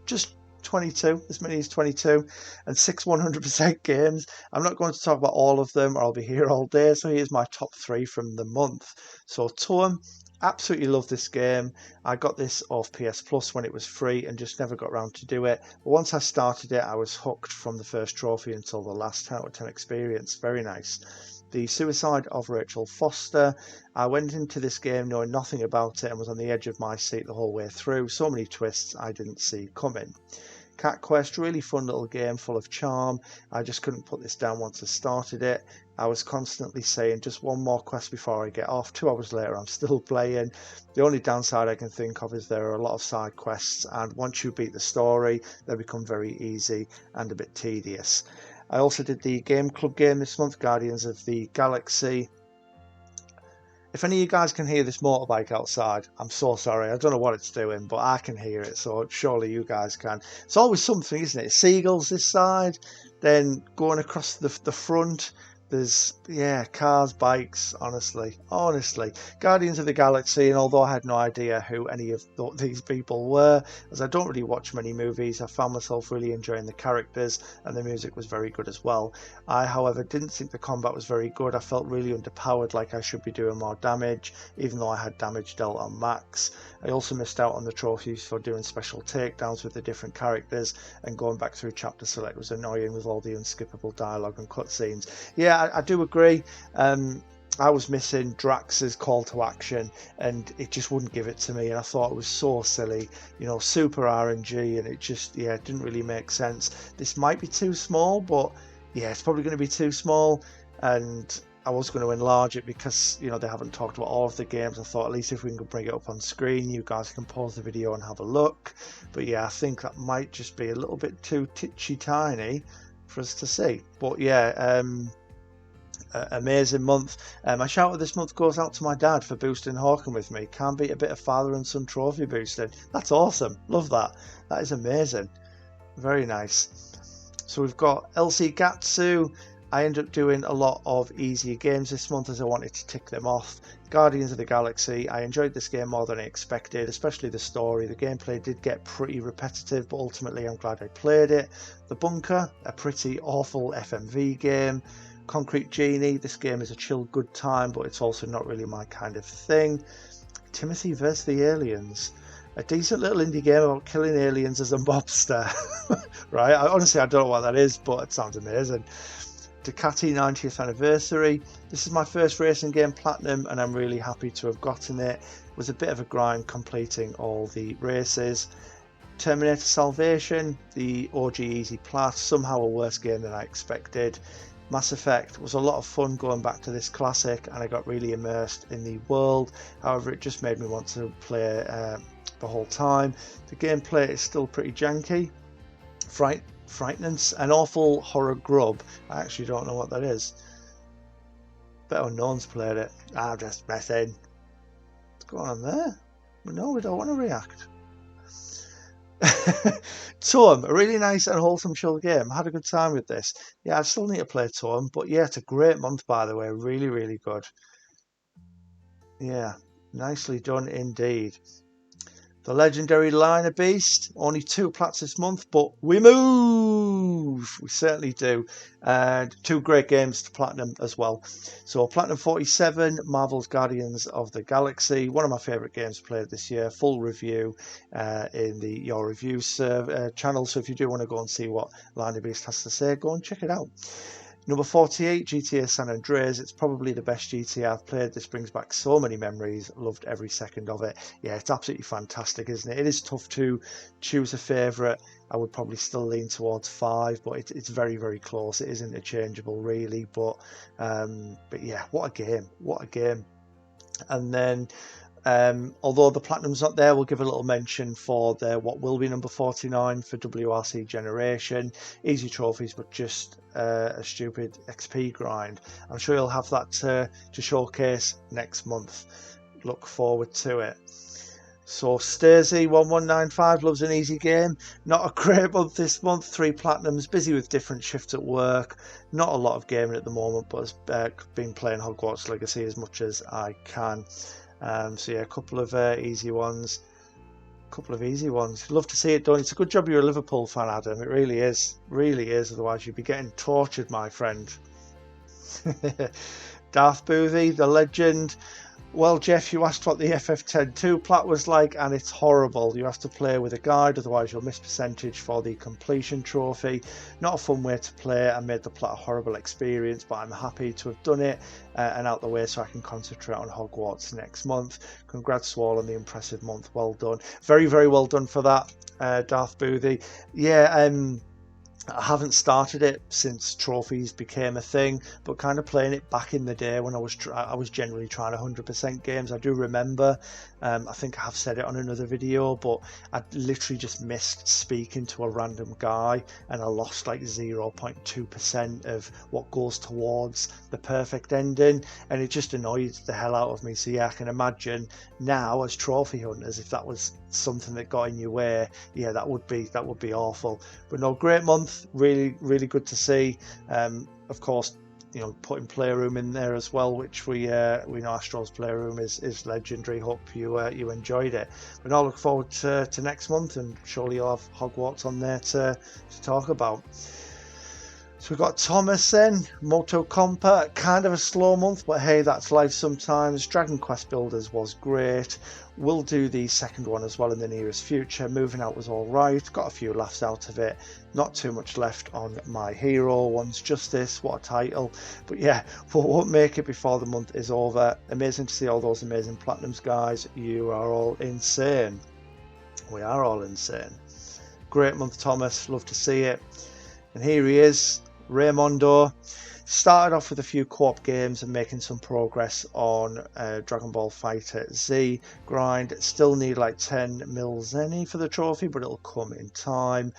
just 22, as many as 22, and 6 100% games. I'm not going to talk about all of them or I'll be here all day. So here's my top 3 from the month. So Toem, absolutely love this game. I got this off PS Plus when it was free and just never got around to do it. But once I started it, I was hooked from the first trophy until the last 10 out of 10 experience. Very nice. The Suicide of Rachel Foster. I went into this game knowing nothing about it and was on the edge of my seat the whole way through. So many twists I didn't see coming. Cat Quest, really fun little game full of charm. I just couldn't put this down once I started it. I was constantly saying just one more quest before I get off. 2 hours later I'm still playing. The only downside I can think of is there are a lot of side quests and once you beat the story they become very easy and a bit tedious. I also did the Game Club game this month, Guardians of the Galaxy. If any of you guys can hear this motorbike outside, I'm so sorry. I don't know what it's doing, but I can hear it, so surely you guys can. It's always something, isn't it? Seagulls this side, then going across the front. There's, yeah, cars, bikes, honestly. Guardians of the Galaxy, and although I had no idea who any of these people were, as I don't really watch many movies, I found myself really enjoying the characters, and the music was very good as well. I, however, didn't think the combat was very good. I felt really underpowered, like I should be doing more damage, even though I had damage dealt on max. I also missed out on the trophies for doing special takedowns with the different characters, and going back through chapter select was annoying with all the unskippable dialogue and cutscenes. Yeah, I do agree. I was missing Drax's call to action and it just wouldn't give it to me, and I thought it was so silly, you know, super RNG, and it just, yeah, it didn't really make sense. This might be too small, but yeah, it's probably going to be too small, and I was going to enlarge it because, you know, they haven't talked about all of the games. I thought at least if we can bring it up on screen, you guys can pause the video and have a look. But yeah, I think that might just be a little bit too titchy tiny for us to see. But yeah, amazing month. My shout out this month goes out to my dad for boosting Hawken with me. Can't beat a bit of father and son trophy boosting. That's awesome. Love that. That is amazing. Very nice. So we've got LC Gatsu. I ended up doing a lot of easier games this month as I wanted to tick them off. Guardians of the Galaxy, I enjoyed this game more than I expected, especially the story. The gameplay did get pretty repetitive, but ultimately I'm glad I played it. The Bunker, a pretty awful FMV game. Concrete Genie, this game is a chill good time, but it's also not really my kind of thing. Timothy vs. the Aliens, a decent little indie game about killing aliens as a mobster. Right, honestly I don't know what that is, but it sounds amazing. Ducati 90th anniversary. This is my first racing game platinum and I'm really happy to have gotten it. It was a bit of a grind completing all the races. Terminator Salvation, the OG Easy Plat, somehow a worse game than I expected. Mass Effect was a lot of fun going back to this classic and I got really immersed in the world. However, it just made me want to play the whole time. The gameplay is still pretty janky. Frightenance, an awful horror grub. I actually don't know what that is. Bet Unknown's played it. I'm just messing. What's going on there? No, we don't want to react. Toem, a really nice and wholesome chill game. I had a good time with this. Yeah, I still need to play Toem, but yeah, it's a great month by the way. Really, really good. Yeah, nicely done indeed. The legendary Liner Beast, only 2 plats this month, but we move! We certainly do. And 2 great games to platinum as well. So Platinum 47, Marvel's Guardians of the Galaxy, one of my favourite games played this year. Full review in the Your Reviews channel, so if you do want to go and see what Liner Beast has to say, go and check it out. Number 48, GTA San Andreas. It's probably the best GTA I've played. This brings back so many memories. Loved every second of it. Yeah, it's absolutely fantastic, isn't it? It is tough to choose a favourite. I would probably still lean towards 5, but it's very, very close. It is interchangeable, really. But yeah, what a game. What a game. And then, although the Platinum's not there, we'll give a little mention for what will be number 49 for WRC Generation. Easy trophies, but just a stupid XP grind. I'm sure you'll have that to showcase next month. Look forward to it. So Sturzy1195 loves an easy game. Not a great month this month. 3 Platinums, busy with different shifts at work. Not a lot of gaming at the moment, but has been playing Hogwarts Legacy as much as I can. So yeah, a couple of easy ones. Love to see it done. It's a good job you're a Liverpool fan, Adam. It really is. Really is. Otherwise you'd be getting tortured, my friend. Darth Boothie, the legend. Well, Jeff, you asked what the FF10-2 plat was like, and it's horrible. You have to play with a guide, otherwise you'll miss percentage for the completion trophy. Not a fun way to play. I made the plat a horrible experience, but I'm happy to have done it and out the way so I can concentrate on Hogwarts next month. Congrats to all on the impressive month. Well done. Very, very well done for that, Darth Boothie. Yeah, I haven't started it since trophies became a thing, but kind of playing it back in the day when I was generally trying 100% games. I do remember, I think I have said it on another video, but I literally just missed speaking to a random guy and I lost like 0.2% of what goes towards the perfect ending, and it just annoyed the hell out of me. So yeah, I can imagine now as trophy hunters, if that was something that got in your way, yeah, that would be awful. But no, great month, really, really good to see. Of course, you know, putting Playroom in there as well, which we know Astro's Playroom is legendary. Hope you enjoyed it. But I look forward to next month, and surely you'll have Hogwarts on there to talk about. So we've got Thomas then, Moto Compa, kind of a slow month, but hey, that's life sometimes. Dragon Quest Builders was great. We'll do the second one as well in the nearest future. Moving Out was alright, got a few laughs out of it. Not too much left on My Hero. One's Justice, what a title. But yeah, we won't make it before the month is over. Amazing to see all those amazing Platinums, guys. You are all insane. We are all insane. Great month, Thomas. Love to see it. And here he is, Raymondo. Started off with a few co-op games and making some progress on Dragon Ball Fighter Z grind. Still need like 10 mil Zenny for the trophy, but it'll come in time.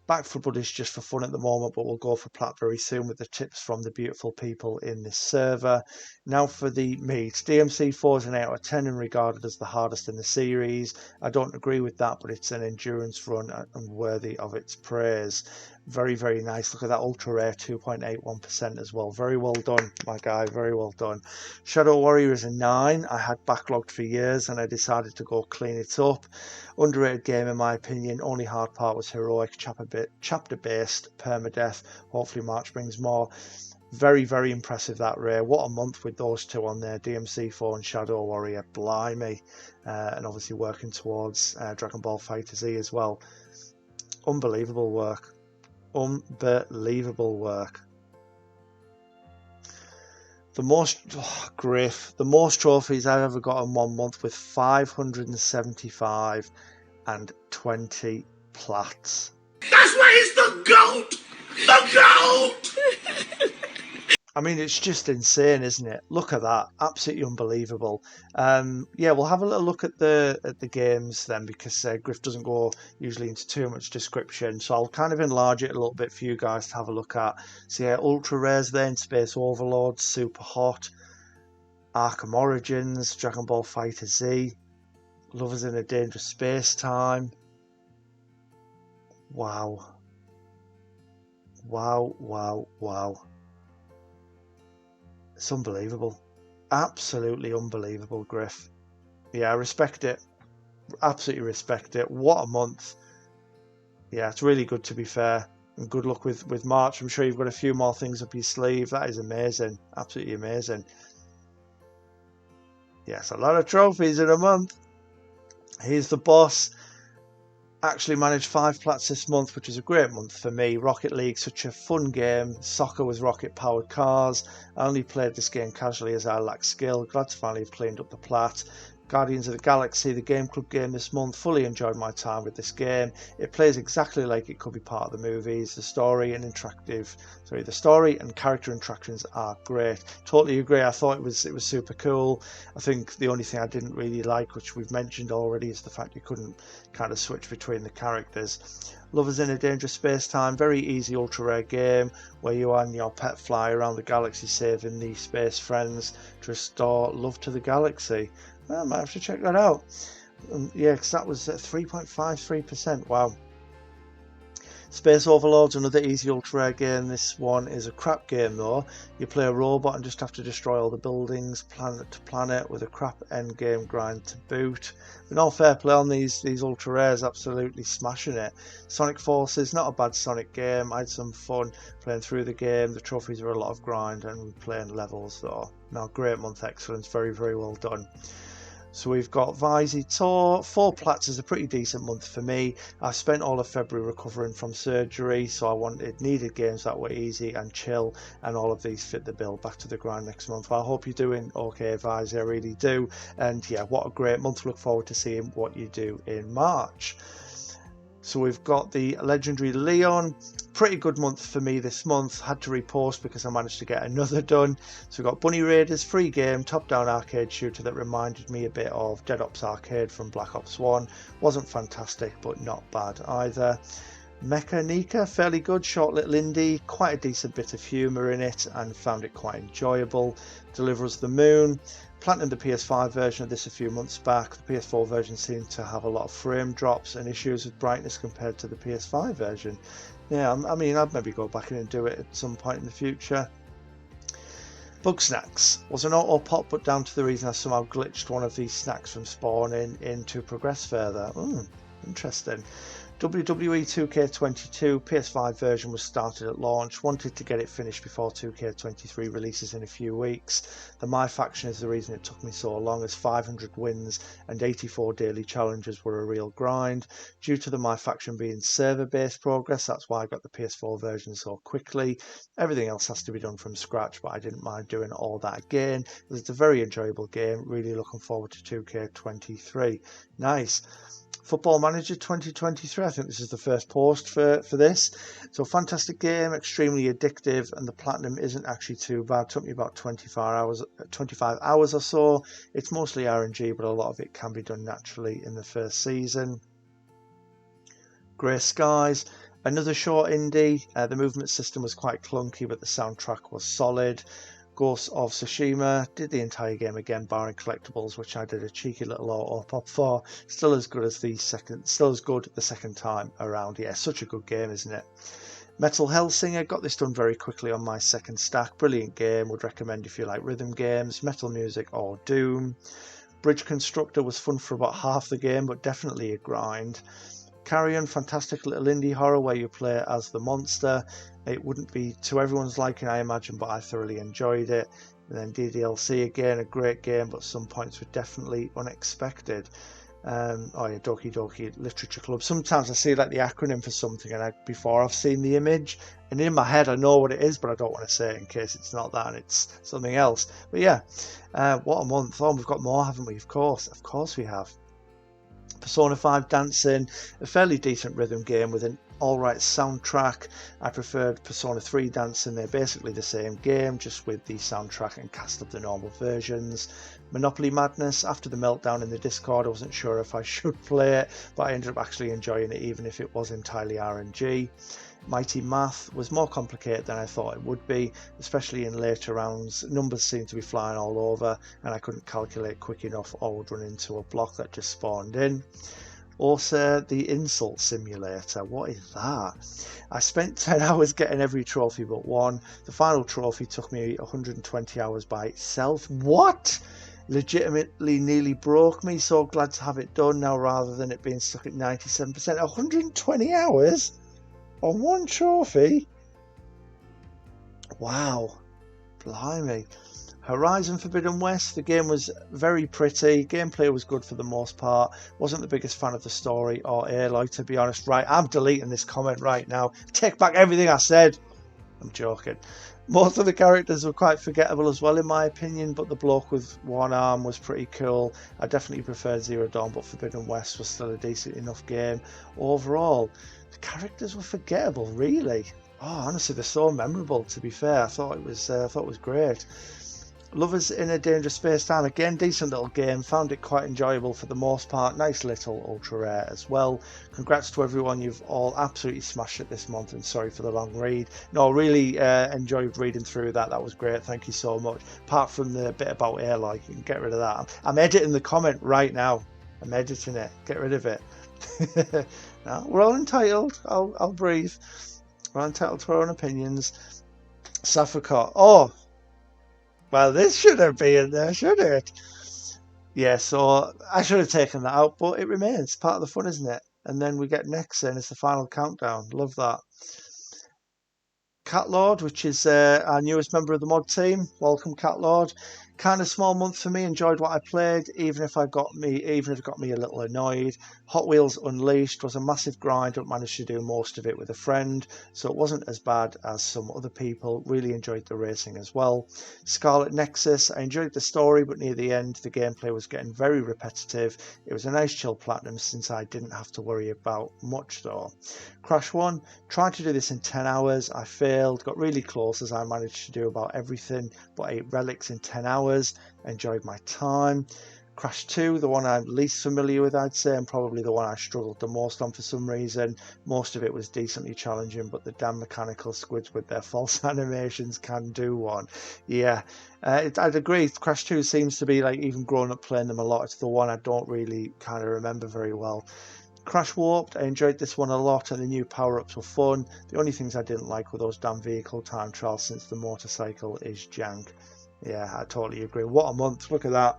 Back for Buddies just for fun at the moment, but we'll go for Plat very soon with the tips from the beautiful people in this server. Now for the meat. DMC4 is an 8 out of 10 and regarded as the hardest in the series. I don't agree with that, but it's an endurance run and worthy of its praise. Very, very nice. Look at that ultra rare 2.81% as well. Very well done, my guy. Very well done. Shadow Warrior is a 9. I had backlogged for years and I decided to go clean it up. Underrated game in my opinion. Only hard part was heroic, chapter based, permadeath. Hopefully March brings more. Very, very impressive, that rare. What a month with those two on there, DMC4 and Shadow Warrior. Blimey. And obviously working towards Dragon Ball Fighter Z as well. Unbelievable work. Unbelievable work. The most the most trophies I've ever got in 1 month, with 575 and 20 plats. That's why he's the GOAT! The GOAT! I mean, it's just insane, isn't it? Look at that. Absolutely unbelievable. Yeah, we'll have a little look at the games then, because Griff doesn't go usually into too much description. So I'll kind of enlarge it a little bit for you guys to have a look at. So yeah, Ultra Rares there in Space Overlord, Super Hot, Arkham Origins, Dragon Ball Fighter Z, Lovers in a Dangerous Space Time. Wow. Wow, wow, wow. It's unbelievable. Absolutely unbelievable, Griff. Yeah, I respect it. Absolutely respect it. What a month. Yeah, it's really good, to be fair. And good luck with March. I'm sure you've got a few more things up your sleeve. That is amazing. Absolutely amazing. Yes, a lot of trophies in a month. Here's the boss. Actually managed 5 plats this month, which is a great month for me. Rocket League, such a fun game. Soccer with rocket powered cars. I only played this game casually as I lack skill. Glad to finally have cleaned up the plat. Guardians of the Galaxy, the Game Club game this month. Fully enjoyed my time with this game. It plays exactly like it could be part of the movies. The story and character interactions are great. Totally agree. I thought it was super cool. I think the only thing I didn't really like, which we've mentioned already, is the fact you couldn't kind of switch between the characters. Lovers in a Dangerous Space Time, very easy ultra rare game where you and your pet fly around the galaxy saving the space friends to restore love to the galaxy. I might have to check that out. Yeah, because that was at 3.53%. Wow. Space Overlords, another easy ultra rare game. This one is a crap game though. You play a robot and just have to destroy all the buildings, planet to planet, with a crap end game grind to boot. But no, fair play on these ultra rares, absolutely smashing it. Sonic Forces, not a bad Sonic game. I had some fun playing through the game. The trophies were a lot of grind and playing levels though. No, great month, excellence, very, very well done. So we've got Vizzy Tour. 4 plats is a pretty decent month for me. I spent all of February recovering from surgery, so I needed games that were easy and chill, and all of these fit the bill. Back to the grind next month. I hope you're doing okay, Vizzy, I really do. And yeah, what a great month. Look forward to seeing what you do in March. So we've got the legendary Leon. Pretty good month for me this month. Had to repost because I managed to get another done. So we've got Bunny Raiders, free game, top-down arcade shooter that reminded me a bit of Dead Ops Arcade from Black Ops 1. Wasn't fantastic, but not bad either. Mechanica, fairly good, short little indie, quite a decent bit of humour in it, and found it quite enjoyable. Deliver Us the Moon. Platinum the PS5 version of this a few months back. The PS4 version seemed to have a lot of frame drops and issues with brightness compared to the PS5 version. Yeah, I mean, I'd maybe go back in and do it at some point in the future. Bug Snacks was an auto pop, but down to the reason I somehow glitched one of these snacks from spawning in to progress further. Interesting. WWE 2K22 PS5 version was started at launch. Wanted to get it finished before 2K23 releases in a few weeks. The My Faction is the reason it took me so long, as 500 wins and 84 daily challenges were a real grind. Due to the My Faction being server-based progress, that's why I got the PS4 version so quickly. Everything else has to be done from scratch, but I didn't mind doing all that again. It's a very enjoyable game. Really looking forward to 2K23. Nice. Football Manager 2023, I think this is the first post for this. So fantastic game, extremely addictive, and the platinum isn't actually too bad. It took me about 25 hours or so. It's mostly RNG, but a lot of it can be done naturally in the first season. Grey Skies, another short indie. The movement system was quite clunky, but the soundtrack was solid. Ghost of Tsushima, did the entire game again, barring collectibles, which I did a cheeky little auto pop for. Still as good the second time around. Yeah, such a good game, isn't it? Metal Hellsinger, got this done very quickly on my second stack. Brilliant game, would recommend if you like rhythm games, metal music or Doom. Bridge Constructor was fun for about half the game, but definitely a grind. Carrion, fantastic little indie horror where you play as the monster. It wouldn't be to everyone's liking, I imagine, but I thoroughly enjoyed it. And then DDLC, again, a great game, but some points were definitely unexpected. Doki Doki Literature Club. Sometimes I see like the acronym for something and before I've seen the image, and in my head I know what it is, but I don't want to say it in case it's not that and it's something else. But yeah, what a month. Oh, we've got more, haven't we? Of course we have. Persona 5 Dancing, a fairly decent rhythm game with an alright soundtrack. I preferred Persona 3 Dancing. They're basically the same game, just with the soundtrack and cast of the normal versions. Monopoly Madness, after the meltdown in the Discord, I wasn't sure if I should play it, but I ended up actually enjoying it even if it was entirely RNG. Mighty Math was more complicated than I thought it would be, especially in later rounds. Numbers seemed to be flying all over and I couldn't calculate quick enough or would run into a block that just spawned in. Also, the Insult Simulator. What is that? I spent 10 hours getting every trophy but one. The final trophy took me 120 hours by itself. What? Legitimately nearly broke me. So glad to have it done now rather than it being stuck at 97%. 120 hours on one trophy? Wow. Blimey. Horizon Forbidden West, the game was very pretty, gameplay was good for the most part, wasn't the biggest fan of the story or Aloy, to be honest. Right, I'm deleting this comment right now, take back everything I said. I'm joking. Most of the characters were quite forgettable as well in my opinion, but the bloke with one arm was pretty cool. I definitely preferred Zero Dawn, but Forbidden West was still a decent enough game. Overall, the characters were forgettable, really. Oh, honestly, they're so memorable, to be fair. I thought it was great. Lovers in a Dangerous Space-Time, again, decent little game, found it quite enjoyable for the most part, nice little ultra rare as well. Congrats to everyone, you've all absolutely smashed it this month, and sorry for the long read. No, really enjoyed reading through that was great, thank you so much. Apart from the bit about Aloy, you can get rid of that. I'm editing the comment right now, I'm editing it, get rid of it. No, we're all entitled, I'll breathe. We're entitled to our own opinions. Safakot, oh! Well, this shouldn't be in there, should it? Yeah, so I should have taken that out, but it remains part of the fun, isn't it? And then we get next in, it's the final countdown. Love that. Cat Lord, which is our newest member of the mod team. Welcome, Cat Lord. Kind of small month for me. Enjoyed what I played, even if it got me a little annoyed. Hot Wheels Unleashed was a massive grind, but managed to do most of it with a friend, so it wasn't as bad as some other people. Really enjoyed the racing as well. Scarlet Nexus, I enjoyed the story, but near the end the gameplay was getting very repetitive. It was a nice chill platinum since I didn't have to worry about much though. Crash 1, tried to do this in 10 hours. I failed, got really close as I managed to do about everything but 8 relics in 10 hours. Enjoyed my time. Crash 2, the one I'm least familiar with, I'd say, and probably the one I struggled the most on for some reason. Most of it was decently challenging, but the damn mechanical squids with their false animations can do one. Yeah, I'd agree. Crash 2 seems to be like, even growing up playing them a lot, it's the one I don't really kind of remember very well. Crash Warped, I enjoyed this one a lot and the new power-ups were fun. The only things I didn't like were those damn vehicle time trials since the motorcycle is jank. Yeah, I totally agree. What a month, look at that.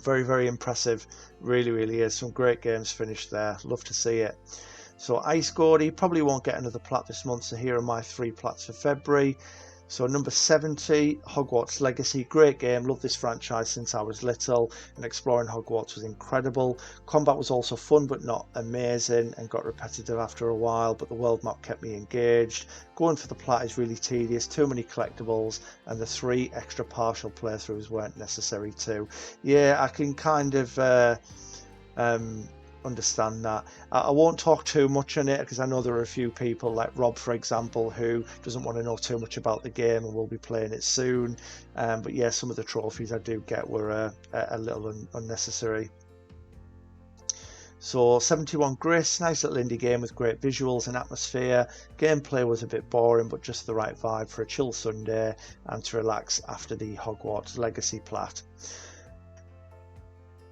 Very, very impressive. Really, really is. Some great games finished there. Love to see it. So Ice Gordy probably won't get another plat this month, so here are my 3 plats for February. So number 70, Hogwarts Legacy, great game, love this franchise since I was little, and exploring Hogwarts was incredible. Combat was also fun but not amazing and got repetitive after a while, but the world map kept me engaged. Going for the plat is really tedious, too many collectibles, and the 3 extra partial playthroughs weren't necessary too. Yeah, I can kind of understand that. I won't talk too much on it because I know there are a few people like Rob, for example, who doesn't want to know too much about the game and will be playing it soon. But yeah, some of the trophies I do get were a little unnecessary. So 71 Gris, nice little indie game with great visuals and atmosphere. Gameplay was a bit boring, but just the right vibe for a chill Sunday and to relax after the Hogwarts Legacy plat.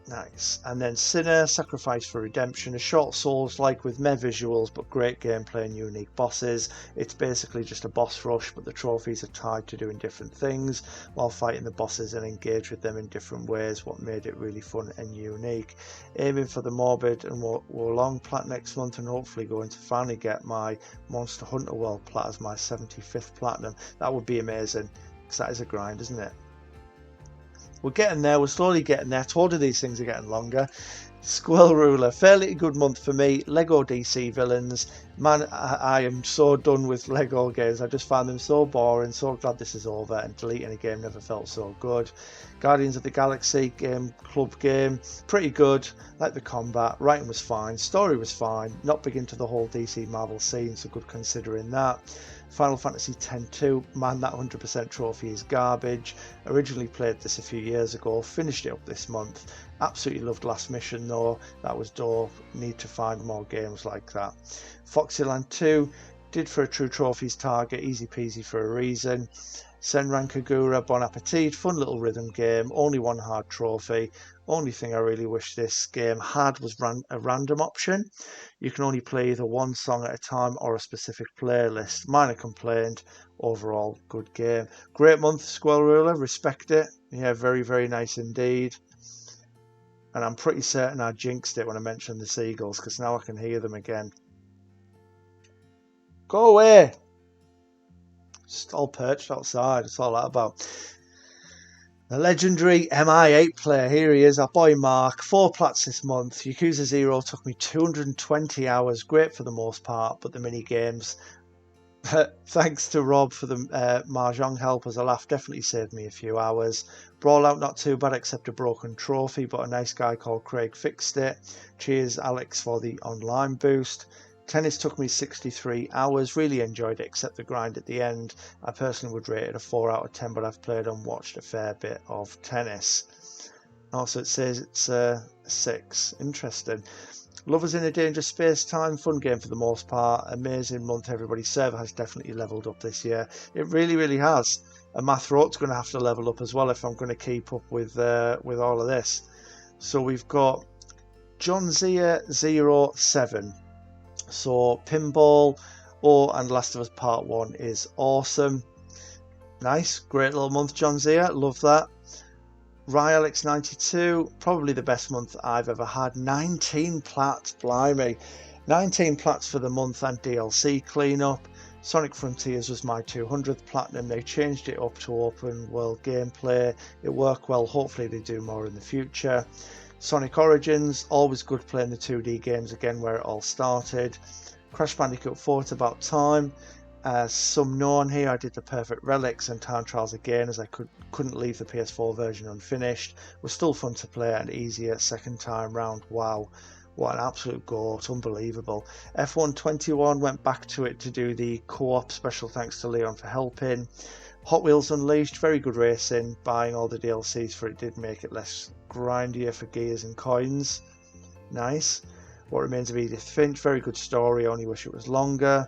Nice. And then Sinner, Sacrifice for Redemption, a short Souls-like with meh visuals but great gameplay and unique bosses. It's basically just a boss rush, but the trophies are tied to doing different things while fighting the bosses and engage with them in different ways, what made it really fun and unique. Aiming for the Morbid and Wolong plat next month, and hopefully going to finally get my Monster Hunter World plat as my 75th platinum. That would be amazing, because that is a grind, isn't it? We're getting there, we're slowly getting there. I told you these things are getting longer. Squirrel Ruler, fairly good month for me. Lego DC villains. Man, I am so done with Lego games. I just find them so boring. So glad this is over, and deleting a game never felt so good. Guardians of the Galaxy club game, pretty good. Like the combat, writing was fine, story was fine. Not big into the whole DC Marvel scene, so good considering that. Final Fantasy X-2, man, that 100% trophy is garbage. Originally played this a few years ago, finished it up this month. Absolutely loved Last Mission though, that was dope. Need to find more games like that. Foxyland 2, did for a true trophies target, easy peasy for a reason. Senran Kagura Bon Appetit, fun little rhythm game, only one hard trophy. Only thing I really wish this game had was a random option. You can only play either one song at a time or a specific playlist. Minor complaint, overall good game. Great month, Squirrel Ruler, respect it. Yeah, very, very nice indeed. And I'm pretty certain I jinxed it when I mentioned the seagulls, because now I can hear them again. Go away! Just all perched outside, that's all that about. The legendary MI8 player, here he is, our boy Mark. 4 plats this month. Yakuza 0 took me 220 hours, great for the most part, but the mini games, thanks to Rob for the Mahjong help as a laugh, definitely saved me a few hours. Brawlout not too bad except a broken trophy, but a nice guy called Craig fixed it. Cheers Alex for the online boost. Tennis took me 63 hours, really enjoyed it except the grind at the end. I personally would rate it a 4 out of 10, but I've played and watched a fair bit of tennis. Also it says it's a 6, interesting. Lovers in a Dangerous Space Time, fun game for the most part, amazing month. Everybody's server has definitely leveled up this year. It really has. And my throat's going to have to level up as well if I'm going to keep up with all of this. So we've got John Zia 07. So Pinball and Last of Us Part 1 is awesome. Nice, great little month, John Zia, love that. RyAlex92, probably the best month I've ever had. 19 plats, blimey. 19 plats for the month and DLC cleanup. Sonic Frontiers was my 200th platinum. They changed it up to open world gameplay. It worked well, hopefully they do more in the future. Sonic Origins, always good playing the 2D games again where it all started. Crash Bandicoot 4, it's about time. Some known here, I did the Perfect Relics and Time Trials again as I couldn't leave the PS4 version unfinished. Was still fun to play and easier second time round. Wow, what an absolute goat, unbelievable. F121 went back to it to do the co-op, special thanks to Leon for helping. Hot Wheels Unleashed, very good racing. Buying all the DLCs for it did make it less grindier for gears and coins. Nice. What Remains of Edith Finch, very good story, only wish it was longer.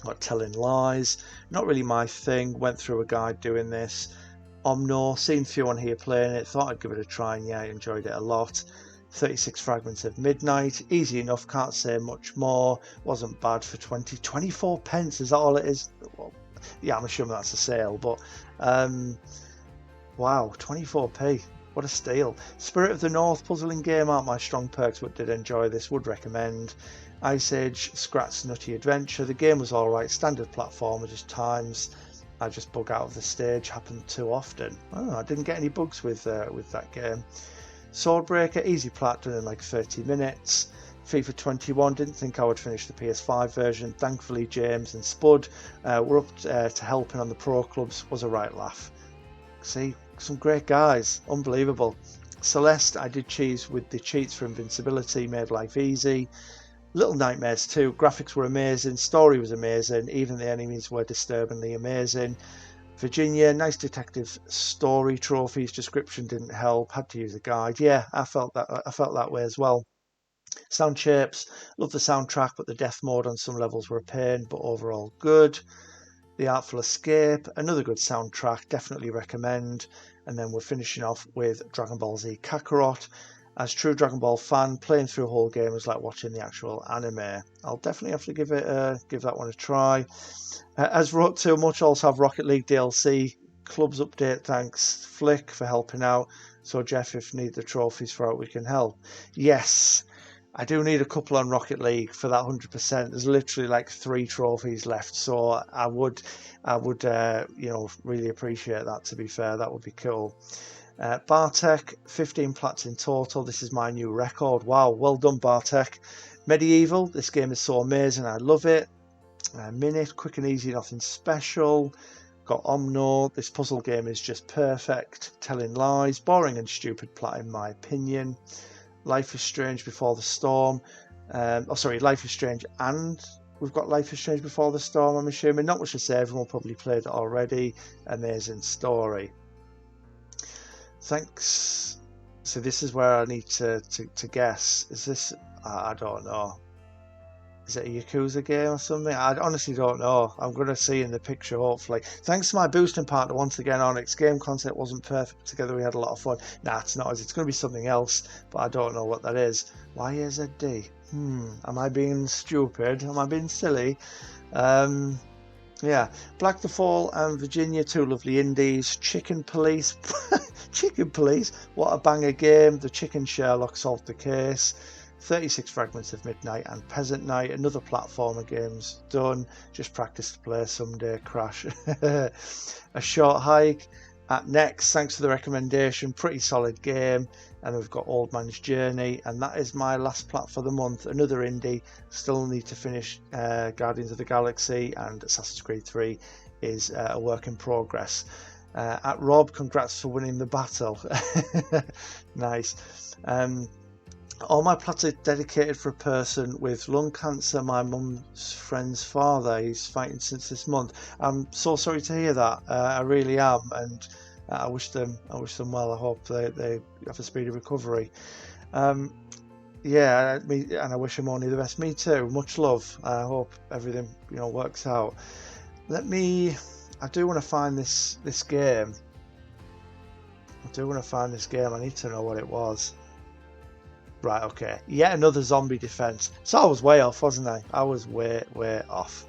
Got Telling Lies, not really my thing, went through a guide doing this. Omno, seen a few on here playing it, thought I'd give it a try and yeah, I enjoyed it a lot. 36 Fragments of Midnight, easy enough, can't say much more, wasn't bad for 24 pence, is that all it is? Well, yeah, I'm assuming that's a sale, but wow, 24p, what a steal. Spirit of the North, puzzling game, aren't my strong perks, but did enjoy this, would recommend. Ice Age, Scrat's Nutty Adventure, the game was alright, standard platformer, just times I just bug out of the stage, happened too often. Oh, I didn't get any bugs with that game. Swordbreaker, easy plat, done in like 30 minutes. FIFA 21, didn't think I would finish the PS5 version. Thankfully James and Spud were up to helping on the pro clubs, was a right laugh. See, some great guys, unbelievable. Celeste, I did cheese with the cheats for invincibility, made life easy. Little Nightmares 2, graphics were amazing, story was amazing, even the enemies were disturbingly amazing. Virginia, nice detective story, trophies, description didn't help, had to use a guide. Yeah, I felt that way as well. Sound Shapes, love the soundtrack, but the death mode on some levels were a pain, but overall good. The Artful Escape, another good soundtrack, definitely recommend. And then we're finishing off with Dragon Ball Z Kakarot. As true Dragon Ball fan, playing through a whole game was like watching the actual anime. I'll definitely have to give that one a try. As wrote too much, also have Rocket League DLC clubs update. Thanks Flick for helping out. So Jeff, if need the trophies for it, we can help. Yes, I do need a couple on Rocket League for that 100%. There's literally like 3 trophies left, so I would really appreciate that. To be fair, that would be cool. Bartek, 15 plats in total. This is my new record. Wow, well done, Bartek. Medieval, this game is so amazing. I love it. Minute, quick and easy, nothing special. Got Omno, this puzzle game is just perfect. Telling Lies, boring and stupid plat in my opinion. Life is Strange Before the Storm. Life is Strange, and we've got Life is Strange Before the Storm, I'm assuming. Not much to say, everyone probably played it already. Amazing story. Thanks. So this is where I need to guess. Is this... I don't know. Is it a Yakuza game or something? I honestly don't know. I'm going to see in the picture, hopefully. Thanks to my boosting partner once again, Onyx. Game concept wasn't perfect. Together we had a lot of fun. Nah, it's not. It's going to be something else, but I don't know what that is. YAZD. Am I being stupid? Am I being silly? Yeah. Black the Fall and Virginia, 2 lovely indies. Chicken Police. Chicken Police. What a banger game. The Chicken Sherlock solved the case. 36 Fragments of Midnight and Peasant Night, another platformer game's done, just practice to play someday. Crash. A Short Hike, At next, thanks for the recommendation, pretty solid game. And we've got Old Man's Journey, and that is my last plat for the month. Another indie. Still need to finish Guardians of the Galaxy, and Assassin's Creed 3 is a work in progress. At Rob, congrats for winning the battle. Nice. All my plats are dedicated for a person with lung cancer, my mum's friend's father. He's fighting since this month. I'm so sorry to hear that. I really am, and I wish them well. I hope they have a speedy recovery. Yeah, and I wish him only the best. Me too. Much love. I hope everything works out. I do want to find this game. I need to know what it was. Right, okay. Yet another zombie defense. So I was way off, wasn't I? I was way off.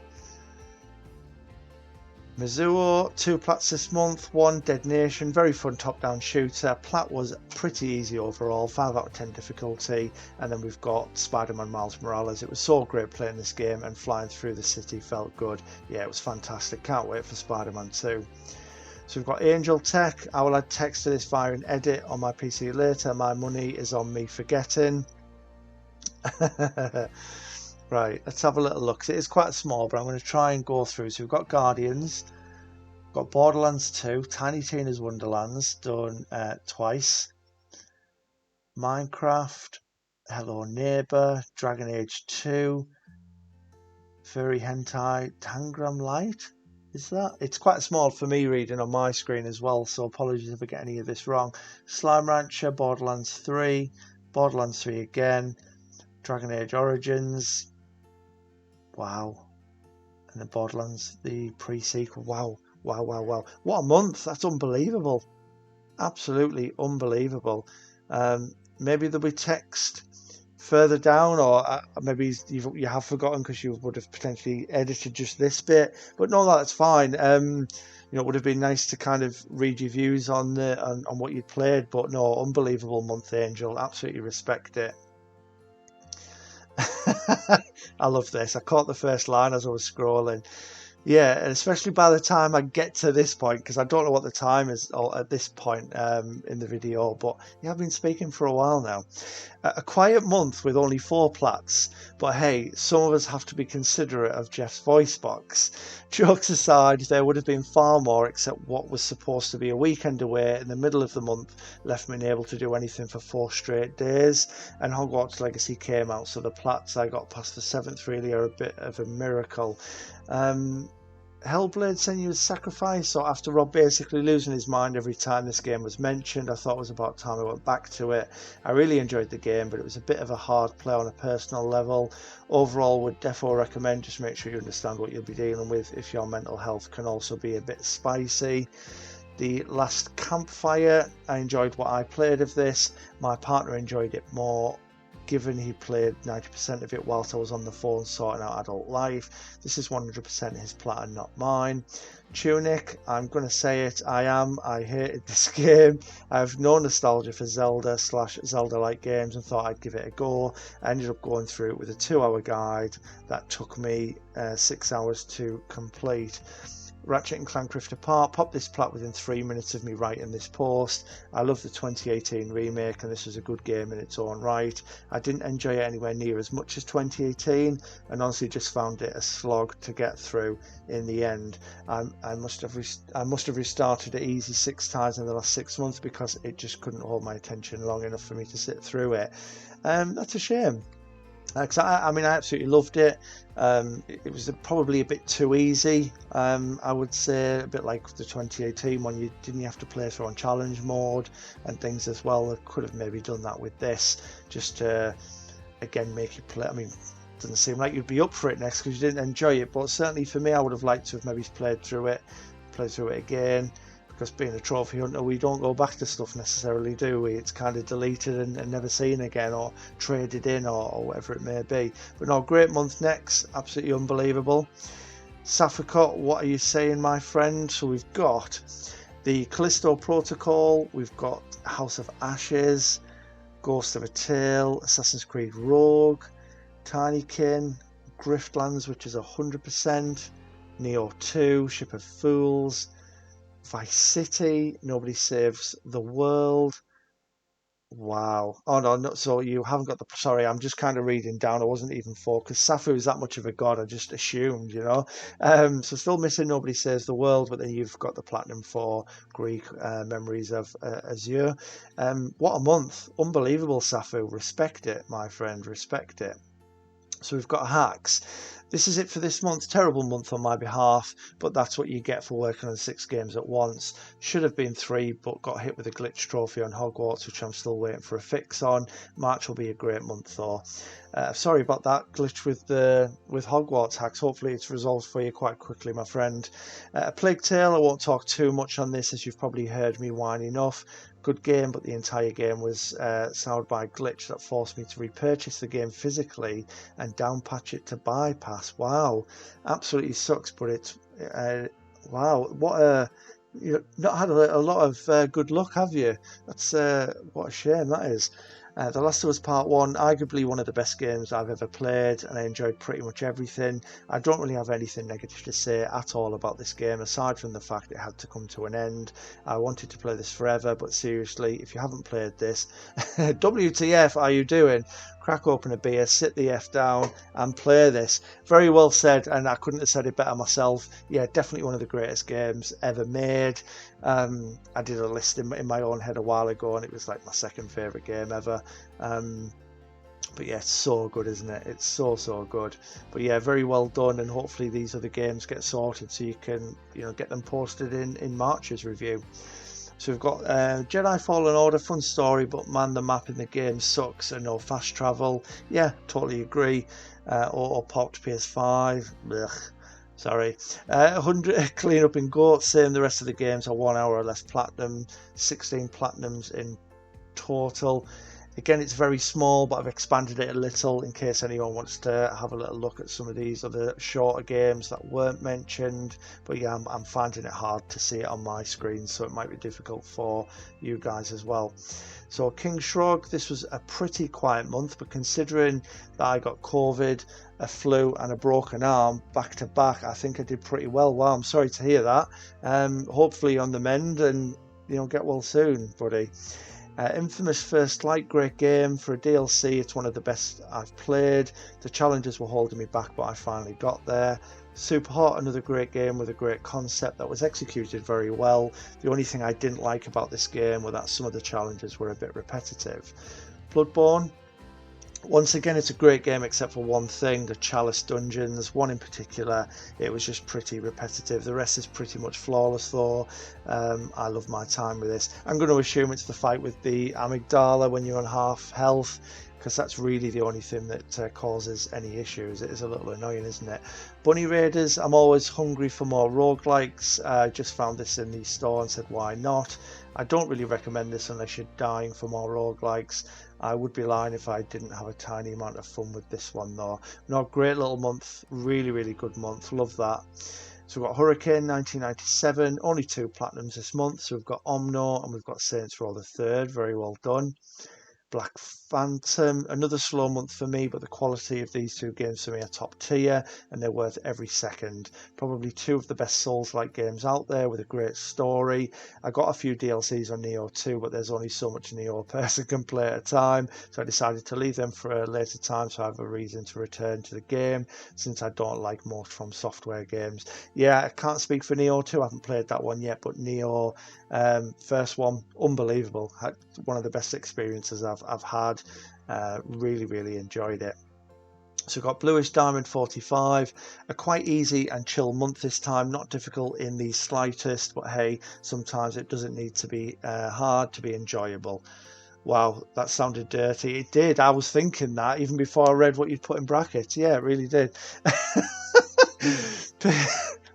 Mizuo, 2 plats this month, 1 Dead Nation, very fun top-down shooter. Plat was pretty easy overall, 5 out of 10 difficulty. And then we've got Spider-Man Miles Morales. It was so great playing this game, and flying through the city felt good. Yeah, it was fantastic. Can't wait for Spider-Man 2. So we've got Angel Tech. I will add text to this via an edit on my PC later. My money is on me forgetting. Right, let's have a little look. It is quite small, but I'm going to try and go through. So we've got Guardians, got Borderlands 2, Tiny Tina's Wonderlands, done twice, Minecraft, Hello Neighbor, Dragon Age 2, Furry Hentai, Tangram Light. Is that? It's quite small for me reading on my screen as well, so apologies if I get any of this wrong. Slime Rancher, Borderlands 3, Borderlands 3 again, Dragon Age Origins. Wow. And the Borderlands, the pre-sequel. Wow. What a month. That's unbelievable. Absolutely unbelievable. Maybe there'll be text further down, or maybe you have forgotten because you would have potentially edited just this bit. But no, that's fine. It would have been nice to kind of read your views on what you'd played. But no, unbelievable month, Angel. Absolutely respect it. I love this. I caught the first line as I was scrolling. Yeah, and especially by the time I get to this point, because I don't know what the time is at this point in the video, but yeah, I've been speaking for a while now. A quiet month with only 4 plats, but hey, some of us have to be considerate of Jeff's voice box. Jokes aside, there would have been far more, except what was supposed to be a weekend away in the middle of the month left me unable to do anything for 4 straight days, and Hogwarts Legacy came out, so the plats I got past the 7th really are a bit of a miracle. Hellblade Senua's Sacrifice. So after Rob basically losing his mind every time this game was mentioned, I thought it was about time I went back to it. I really enjoyed the game, but it was a bit of a hard play on a personal level. Overall, would defo recommend. Just make sure you understand what you'll be dealing with if your mental health can also be a bit spicy. The Last Campfire, I enjoyed what I played of this. My partner enjoyed it more, given he played 90% of it whilst I was on the phone sorting out adult life. This is 100% his plat and not mine. Tunic, I'm going to say it, I hated this game. I have no nostalgia for Zelda-like games and thought I'd give it a go. I ended up going through it with a 2-hour guide that took me 6 hours to complete. Ratchet & Clank Rift Apart, popped this plat within 3 minutes of me writing this post. I love the 2018 remake, and this was a good game in its own right. I didn't enjoy it anywhere near as much as 2018, and honestly just found it a slog to get through in the end. I must have restarted it easy 6 times in the last 6 months because it just couldn't hold my attention long enough for me to sit through it. That's a shame. Because I absolutely loved it. It was probably a bit too easy. I would say a bit like the 2018 one. You didn't have to play through on challenge mode and things as well. I could have maybe done that with this, just to again make you play. It doesn't seem like you'd be up for it next because you didn't enjoy it. But certainly for me, I would have liked to have maybe played through it again. Because being a trophy hunter, we don't go back to stuff necessarily, do we? It's kind of deleted and never seen again, or traded in, or whatever it may be. But no, great month next, absolutely unbelievable. Safakot, what are you saying, my friend? So we've got the Callisto Protocol, we've got House of Ashes, Ghost of a Tale, Assassin's Creed Rogue, Tinykin, Griftlands, which is 100%, Neo 2, Ship of Fools, Vice City, Nobody Saves the World. Wow. Oh no, no, so you haven't got the. Sorry, I'm just kind of reading down. I wasn't even because Safu is that much of a god. I just assumed, you know. So still missing Nobody Saves the World, but then you've got the platinum for Greek Memories of Azure. What a month! Unbelievable, Safu. Respect it, my friend. Respect it. So we've got hacks. This is it for this month. Terrible month on my behalf, but that's what you get for working on 6 games at once. Should have been 3, but got hit with a glitch trophy on Hogwarts, which I'm still waiting for a fix on. March will be a great month though. Sorry about that glitch with Hogwarts hacks. Hopefully it's resolved for you quite quickly, my friend. Plague Tale, I won't talk too much on this, as you've probably heard me whine enough. Good game, but the entire game was soured by a glitch that forced me to repurchase the game physically and downpatch it to bypass. Wow, absolutely sucks, but it's wow, what a you've not had a lot of good luck, have you? That's what a shame that is. The Last of Us Part 1, arguably one of the best games I've ever played, and I enjoyed pretty much everything. I don't really have anything negative to say at all about this game, aside from the fact it had to come to an end. I wanted to play this forever, but seriously, if you haven't played this, WTF are you doing? Crack open a beer, sit the F down, and play this. Very well said, and I couldn't have said it better myself. Yeah, definitely one of the greatest games ever made. I did a list in my own head a while ago, and it was like my second favourite game ever. But yeah, it's so good, isn't it? It's so good. But yeah, very well done, and hopefully these other games get sorted so you can, you know, get them posted in March's review. So we've got Jedi Fallen Order, fun story, but man, the map in the game sucks and no fast travel. Yeah, totally agree. Or popped PS5. Ugh. Sorry. 100 clean up in GOAT, same the rest of the games are 1 hour or less platinum, 16 platinums in total. Again, it's very small, but I've expanded it a little in case anyone wants to have a little look at some of these other shorter games that weren't mentioned. But yeah, I'm finding it hard to see it on my screen, so it might be difficult for you guys as well. So King Shrug, this was a pretty quiet month, but considering that I got COVID, a flu and a broken arm back to back, I think I did pretty well. Wow, I'm sorry to hear that. Hopefully on the mend and, you know, get well soon, buddy. Infamous First Light, great game. For a DLC, it's one of the best I've played. The challenges were holding me back, but I finally got there. Super Hot, another great game with a great concept that was executed very well. The only thing I didn't like about this game was that some of the challenges were a bit repetitive. Bloodborne, once again, it's a great game except for one thing, the Chalice dungeons. One in particular, it was just pretty repetitive. The rest is pretty much flawless though. I love my time with this. I'm going to assume it's the fight with the amygdala when you're on half health, because that's really the only thing that causes any issues. It is a little annoying, isn't it? Bunny Raiders, I'm always hungry for more roguelikes. I just found this in the store and said, why not? I don't really recommend this unless you're dying for more roguelikes. I would be lying if I didn't have a tiny amount of fun with this one though. No, great little month, really good month, love that. So we've got Hurricane 1997, only 2 platinums this month. So we've got Omno and we've got Saints Row the Third, very well done. Black Phantom, another slow month for me, but the quality of these 2 games for me are top tier and they're worth every second. Probably 2 of the best Souls-like games out there with a great story. I got a few DLCs on Neo 2, but there's only so much Neo a person can play at a time, so I decided to leave them for a later time so I have a reason to return to the game, since I don't like most From Software games. Yeah, I can't speak for Neo 2, I haven't played that one yet, but Neo, first one, unbelievable. Had one of the best experiences I've had. Really enjoyed it. So we've got Bluish Diamond 45, a quite easy and chill month this time, not difficult in the slightest, but hey, sometimes it doesn't need to be hard to be enjoyable. Wow, that sounded dirty. It did. I was thinking that even before I read what you'd put in brackets. Yeah, it really did.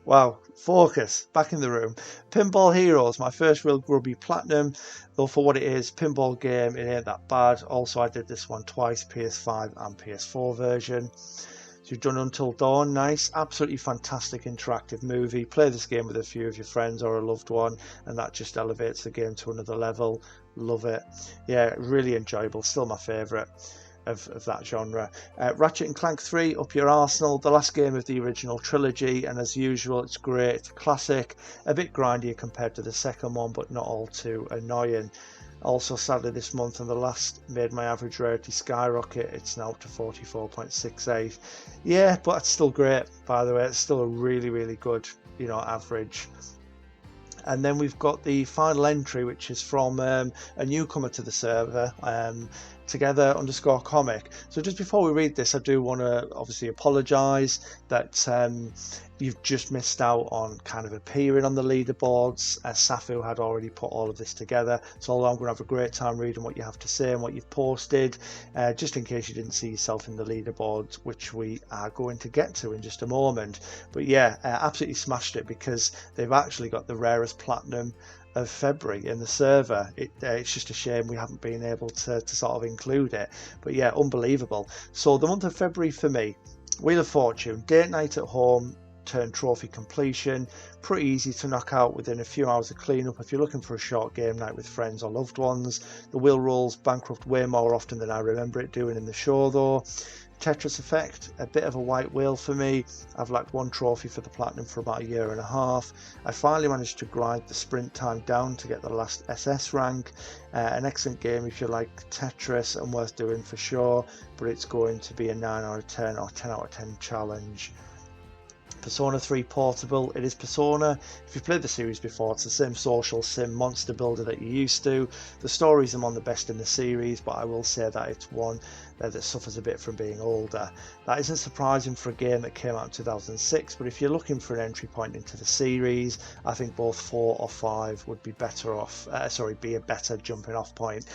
Wow, focus, back in the room. Pinball Heroes, my first real grubby platinum, though for what it is, pinball game, it ain't that bad. Also, I did this one twice, PS5 and PS4 version. So you've done Until Dawn, nice, absolutely fantastic interactive movie. Play this game with a few of your friends or a loved one, and that just elevates the game to another level. Love it. Yeah, really enjoyable, still my favourite. of that genre. Ratchet and Clank 3, up your arsenal, the last game of the original trilogy, and as usual, it's great, it's a classic, a bit grindier compared to the second one, but not all too annoying. Also, sadly, this month on the last made my average rarity skyrocket. It's now up to 44.68. Yeah, but it's still great, by the way. It's still a really, really good, average. And then we've got the final entry, which is from a newcomer to the server, Together_comic. So just before we read this, I do want to obviously apologise that you've just missed out on kind of appearing on the leaderboards. Safu had already put all of this together, so although I'm going to have a great time reading what you have to say and what you've posted, just in case you didn't see yourself in the leaderboards, which we are going to get to in just a moment. But yeah, absolutely smashed it, because they've actually got the rarest platinum of February in the server. It's just a shame we haven't been able to sort of include it, but yeah, unbelievable. So the month of February for me, Wheel of Fortune, date night at home, turn trophy completion, pretty easy to knock out within a few hours of cleanup if you're looking for a short game night with friends or loved ones. The wheel rolls bankrupt way more often than I remember it doing in the show though. Tetris Effect, a bit of a white whale for me. I've lacked one trophy for the platinum for about a year and a half. I finally managed to grind the sprint time down to get the last SS rank. An excellent game if you like Tetris and worth doing for sure, but it's going to be a 9 out of 10 or 10 out of 10 challenge. Persona 3 Portable, it is Persona. If you've played the series before, it's the same social sim monster builder that you're used to. The stories are among the best in the series, but I will say that it's one that suffers a bit from being older. That isn't surprising for a game that came out in 2006, but if you're looking for an entry point into the series, I think both 4 or 5 would be better off, be a better jumping off point.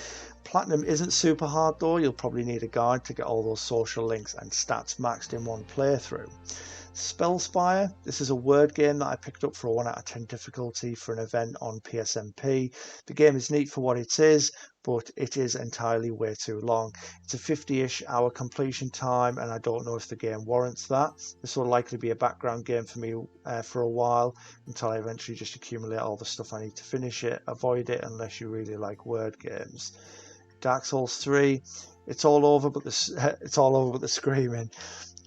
Platinum isn't super hard though. You'll probably need a guide to get all those social links and stats maxed in one playthrough. Spellspire, this is a word game that I picked up for a 1 out of 10 difficulty for an event on PSMP. The game is neat for what it is, but it is entirely way too long. It's a 50-ish hour completion time, and I don't know if the game warrants that. This will likely be a background game for me for a while, until I eventually just accumulate all the stuff I need to finish it. Avoid it unless you really like word games. Dark Souls 3, it's all over but the screaming.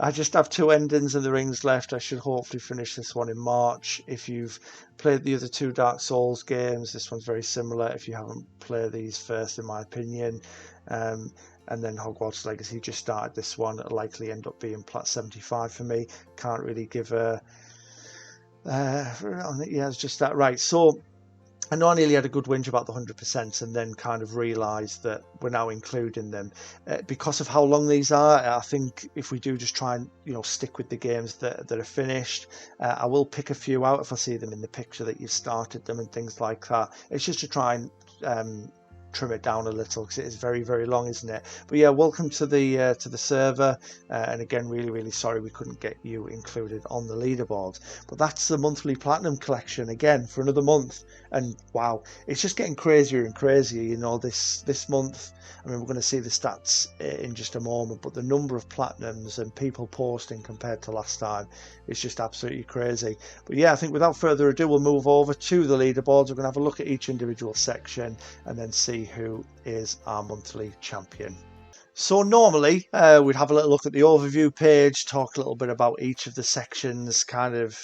I just have 2 endings and the rings left. I should hopefully finish this one in March. If you've played the other 2 Dark Souls games, this one's very similar. If you haven't played these first, in my opinion, and then Hogwarts Legacy just started this one, it'll likely end up being Plat 75 for me. Can't really give a yeah, it's just that. Right, so I know I nearly had a good whinge about the 100% and then kind of realised that we're now including them. Because of how long these are, I think if we do just try and stick with the games that are finished, I will pick a few out if I see them in the picture that you've started them and things like that. It's just to try and trim it down a little, because it is very, very long, isn't it? But yeah, welcome to the server, and again, really, really sorry we couldn't get you included on the leaderboard. But that's the monthly platinum collection again for another month, and wow, it's just getting crazier and crazier. This month, I mean, we're going to see the stats in just a moment, but the number of platinums and people posting compared to last time is just absolutely crazy. But yeah, I think without further ado, we'll move over to the leaderboards. We're going to have a look at each individual section and then see who is our monthly champion. So normally we'd have a little look at the overview page, talk a little bit about each of the sections kind of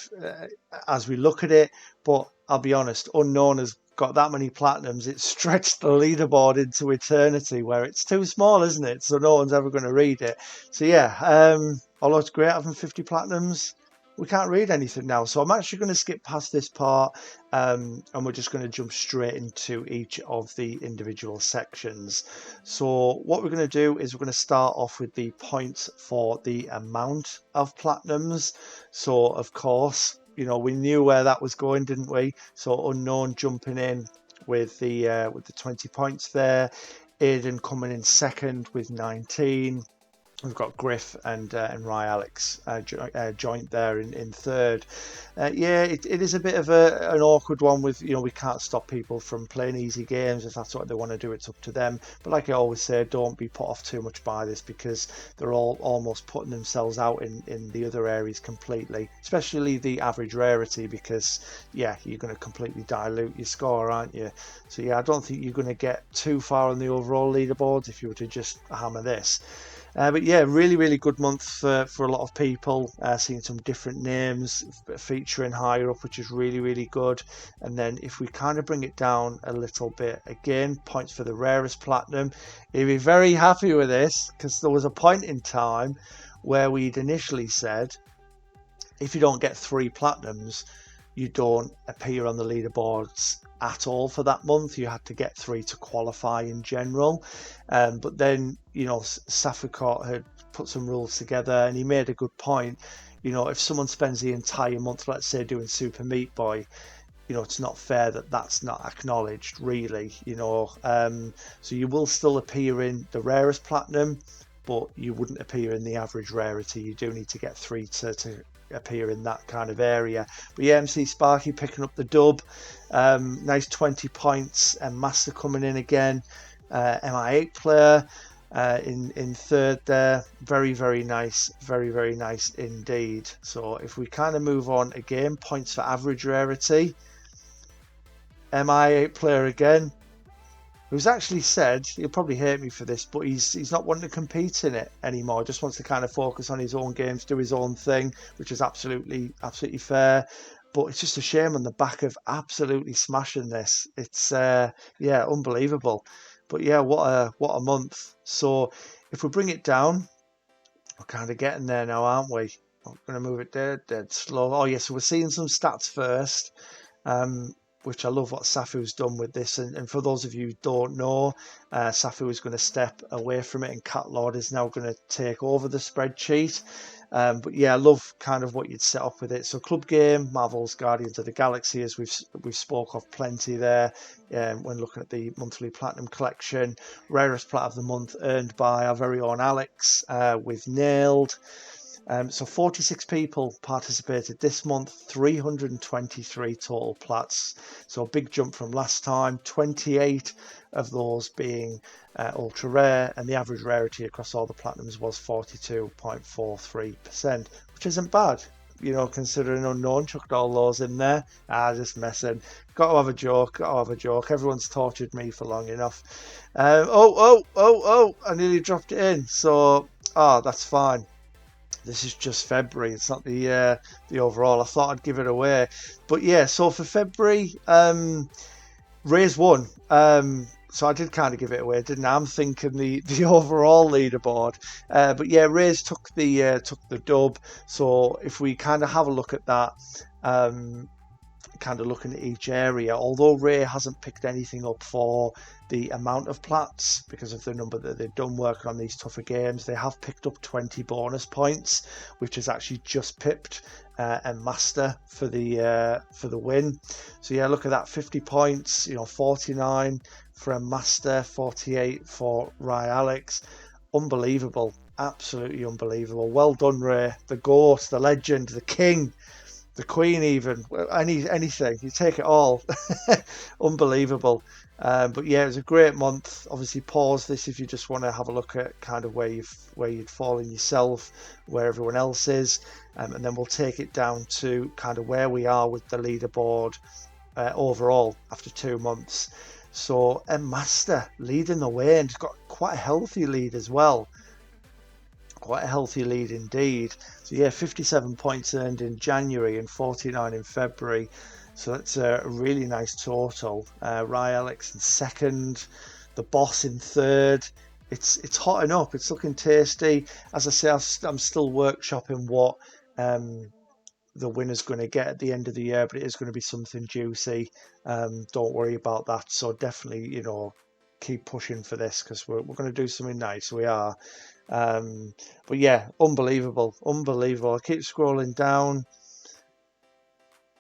as we look at it, but I'll be honest, Unknown has got that many platinums, it's stretched the leaderboard into eternity, where it's too small, isn't it? So no one's ever going to read it. So yeah, although it's great having 50 platinums, we can't read anything now. So I'm actually going to skip past this part, and we're just going to jump straight into each of the individual sections. So what we're going to do is we're going to start off with the points for the amount of platinums. So of course, we knew where that was going, didn't we? So Unknown jumping in with the 20 points there. Aiden coming in second with 19. We've got Griff and Rye Alex joint there in third. Yeah, it is a bit of an awkward one with, we can't stop people from playing easy games. If that's what they want to do, it's up to them. But like I always say, don't be put off too much by this, because they're all almost putting themselves out in the other areas completely, especially the average rarity, because, yeah, you're going to completely dilute your score, aren't you? So, yeah, I don't think you're going to get too far on the overall leaderboards if you were to just hammer this. But yeah, really, really good month for a lot of people. Seeing some different names featuring higher up, which is really, really good. And then if we kind of bring it down a little bit, again, points for the rarest platinum. You'd be very happy with this, because there was a point in time where we'd initially said, if you don't get 3 platinums, you don't appear on the leaderboards at all for that month. You had to get 3 to qualify in general. But then, Safricot had put some rules together, and he made a good point. If someone spends the entire month, let's say, doing Super Meat Boy, it's not fair that that's not acknowledged, really. So you will still appear in the rarest platinum, but you wouldn't appear in the average rarity. You do need to get 3 to appear in that kind of area. But yeah, MC Sparky picking up the dub. Nice 20 points, and Master coming in again. MI8 player in third there. Very, very nice. Very, very nice indeed. So if we kind of move on again, points for average rarity. MI8 player again, who's actually said, he'll probably hate me for this, but he's not wanting to compete in it anymore. Just wants to kind of focus on his own games, do his own thing, which is absolutely fair. But it's just a shame on the back of absolutely smashing this. It's unbelievable. But yeah, what a month. So if we bring it down, we're kind of getting there now, aren't we? I'm going to move it dead slow. Oh yeah, so we're seeing some stats first. Which I love what Safu's done with this. And for those of you who don't know, Safu is going to step away from it, and Cat Lord is now going to take over the spreadsheet. But yeah, I love kind of what you'd set up with it. So club game, Marvel's Guardians of the Galaxy, as we've spoke of plenty there when looking at the monthly platinum collection. Rarest plat of the month earned by our very own Alex with Nailed. So 46 people participated this month, 323 total plats. So a big jump from last time, 28 of those being ultra rare, and the average rarity across all the platinums was 42.43%, which isn't bad. Considering Unknown chucked all those in there. Just messing. Got to have a joke. Everyone's tortured me for long enough. I nearly dropped it in. So, that's fine. This is just February. It's not the overall. I thought I'd give it away. But yeah, so for February, Ray's won. So I did kind of give it away, didn't I? I'm thinking the overall leaderboard. But yeah, Ray's took the dub. So if we kind of have a look at that, kind of looking at each area, although Ray hasn't picked anything up for the amount of plats because of the number that they've done working on these tougher games, they have picked up 20 bonus points, which has actually just pipped a Master for the win. So yeah, look at that, 50 points, 49 for a Master, 48 for Rye Alex. Unbelievable, absolutely unbelievable. Well done, Ray, the GOAT, the legend, the king, the queen, even anything, you take it all. Unbelievable. But yeah, it was a great month. Obviously pause this if you just want to have a look at kind of where you'd fallen yourself, where everyone else is, and then we'll take it down to kind of where we are with the leaderboard overall after 2 months. So a Master leading the way, and he's got quite a healthy lead as well. Quite a healthy lead indeed. So yeah, 57 points earned in January and 49 in February. So that's a really nice total. Rye Alex in second, the boss in third. It's hotting up. It's looking tasty. As I say, I'm still workshopping what the winner's going to get at the end of the year, but it is going to be something juicy. Don't worry about that. So definitely, keep pushing for this, because we're going to do something nice. We are. But yeah, unbelievable. I keep scrolling down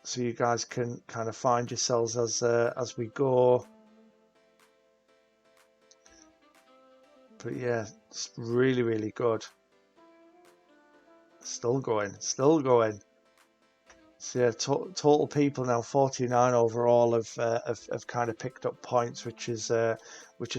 so you guys can kind of find yourselves as we go. But yeah, it's really, really good. Still going. So yeah, total people now 49 overall have kind of picked up points, which is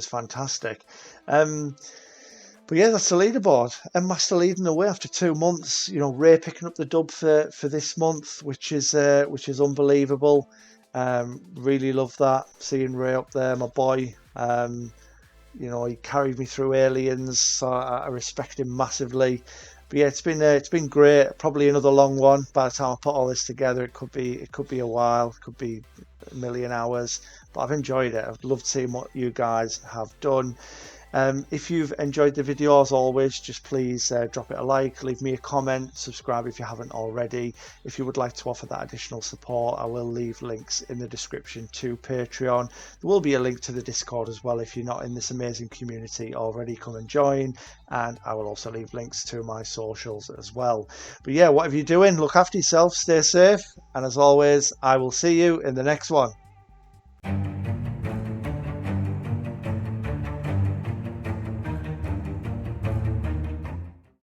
fantastic. But yeah, that's the leaderboard. And Master leading the way after 2 months. You know, Ray picking up the dub for this month, which is unbelievable. Really love that, seeing Ray up there, my boy. You know, he carried me through Aliens, so I respect him massively. But yeah, it's been great. Probably another long one. By the time I put all this together, it could be a while. It could be a million hours. But I've enjoyed it. I've loved seeing what you guys have done. If you've enjoyed the video, as always, just please drop it a like, leave me a comment, subscribe if you haven't already. If you would like to offer that additional support, I will leave links in the description to Patreon. There will be a link to the Discord as well if you're not in this amazing community already. Come and join, and I will also leave links to my socials as well. But yeah, whatever you're doing, look after yourself, stay safe, and as always, I will see you in the next one.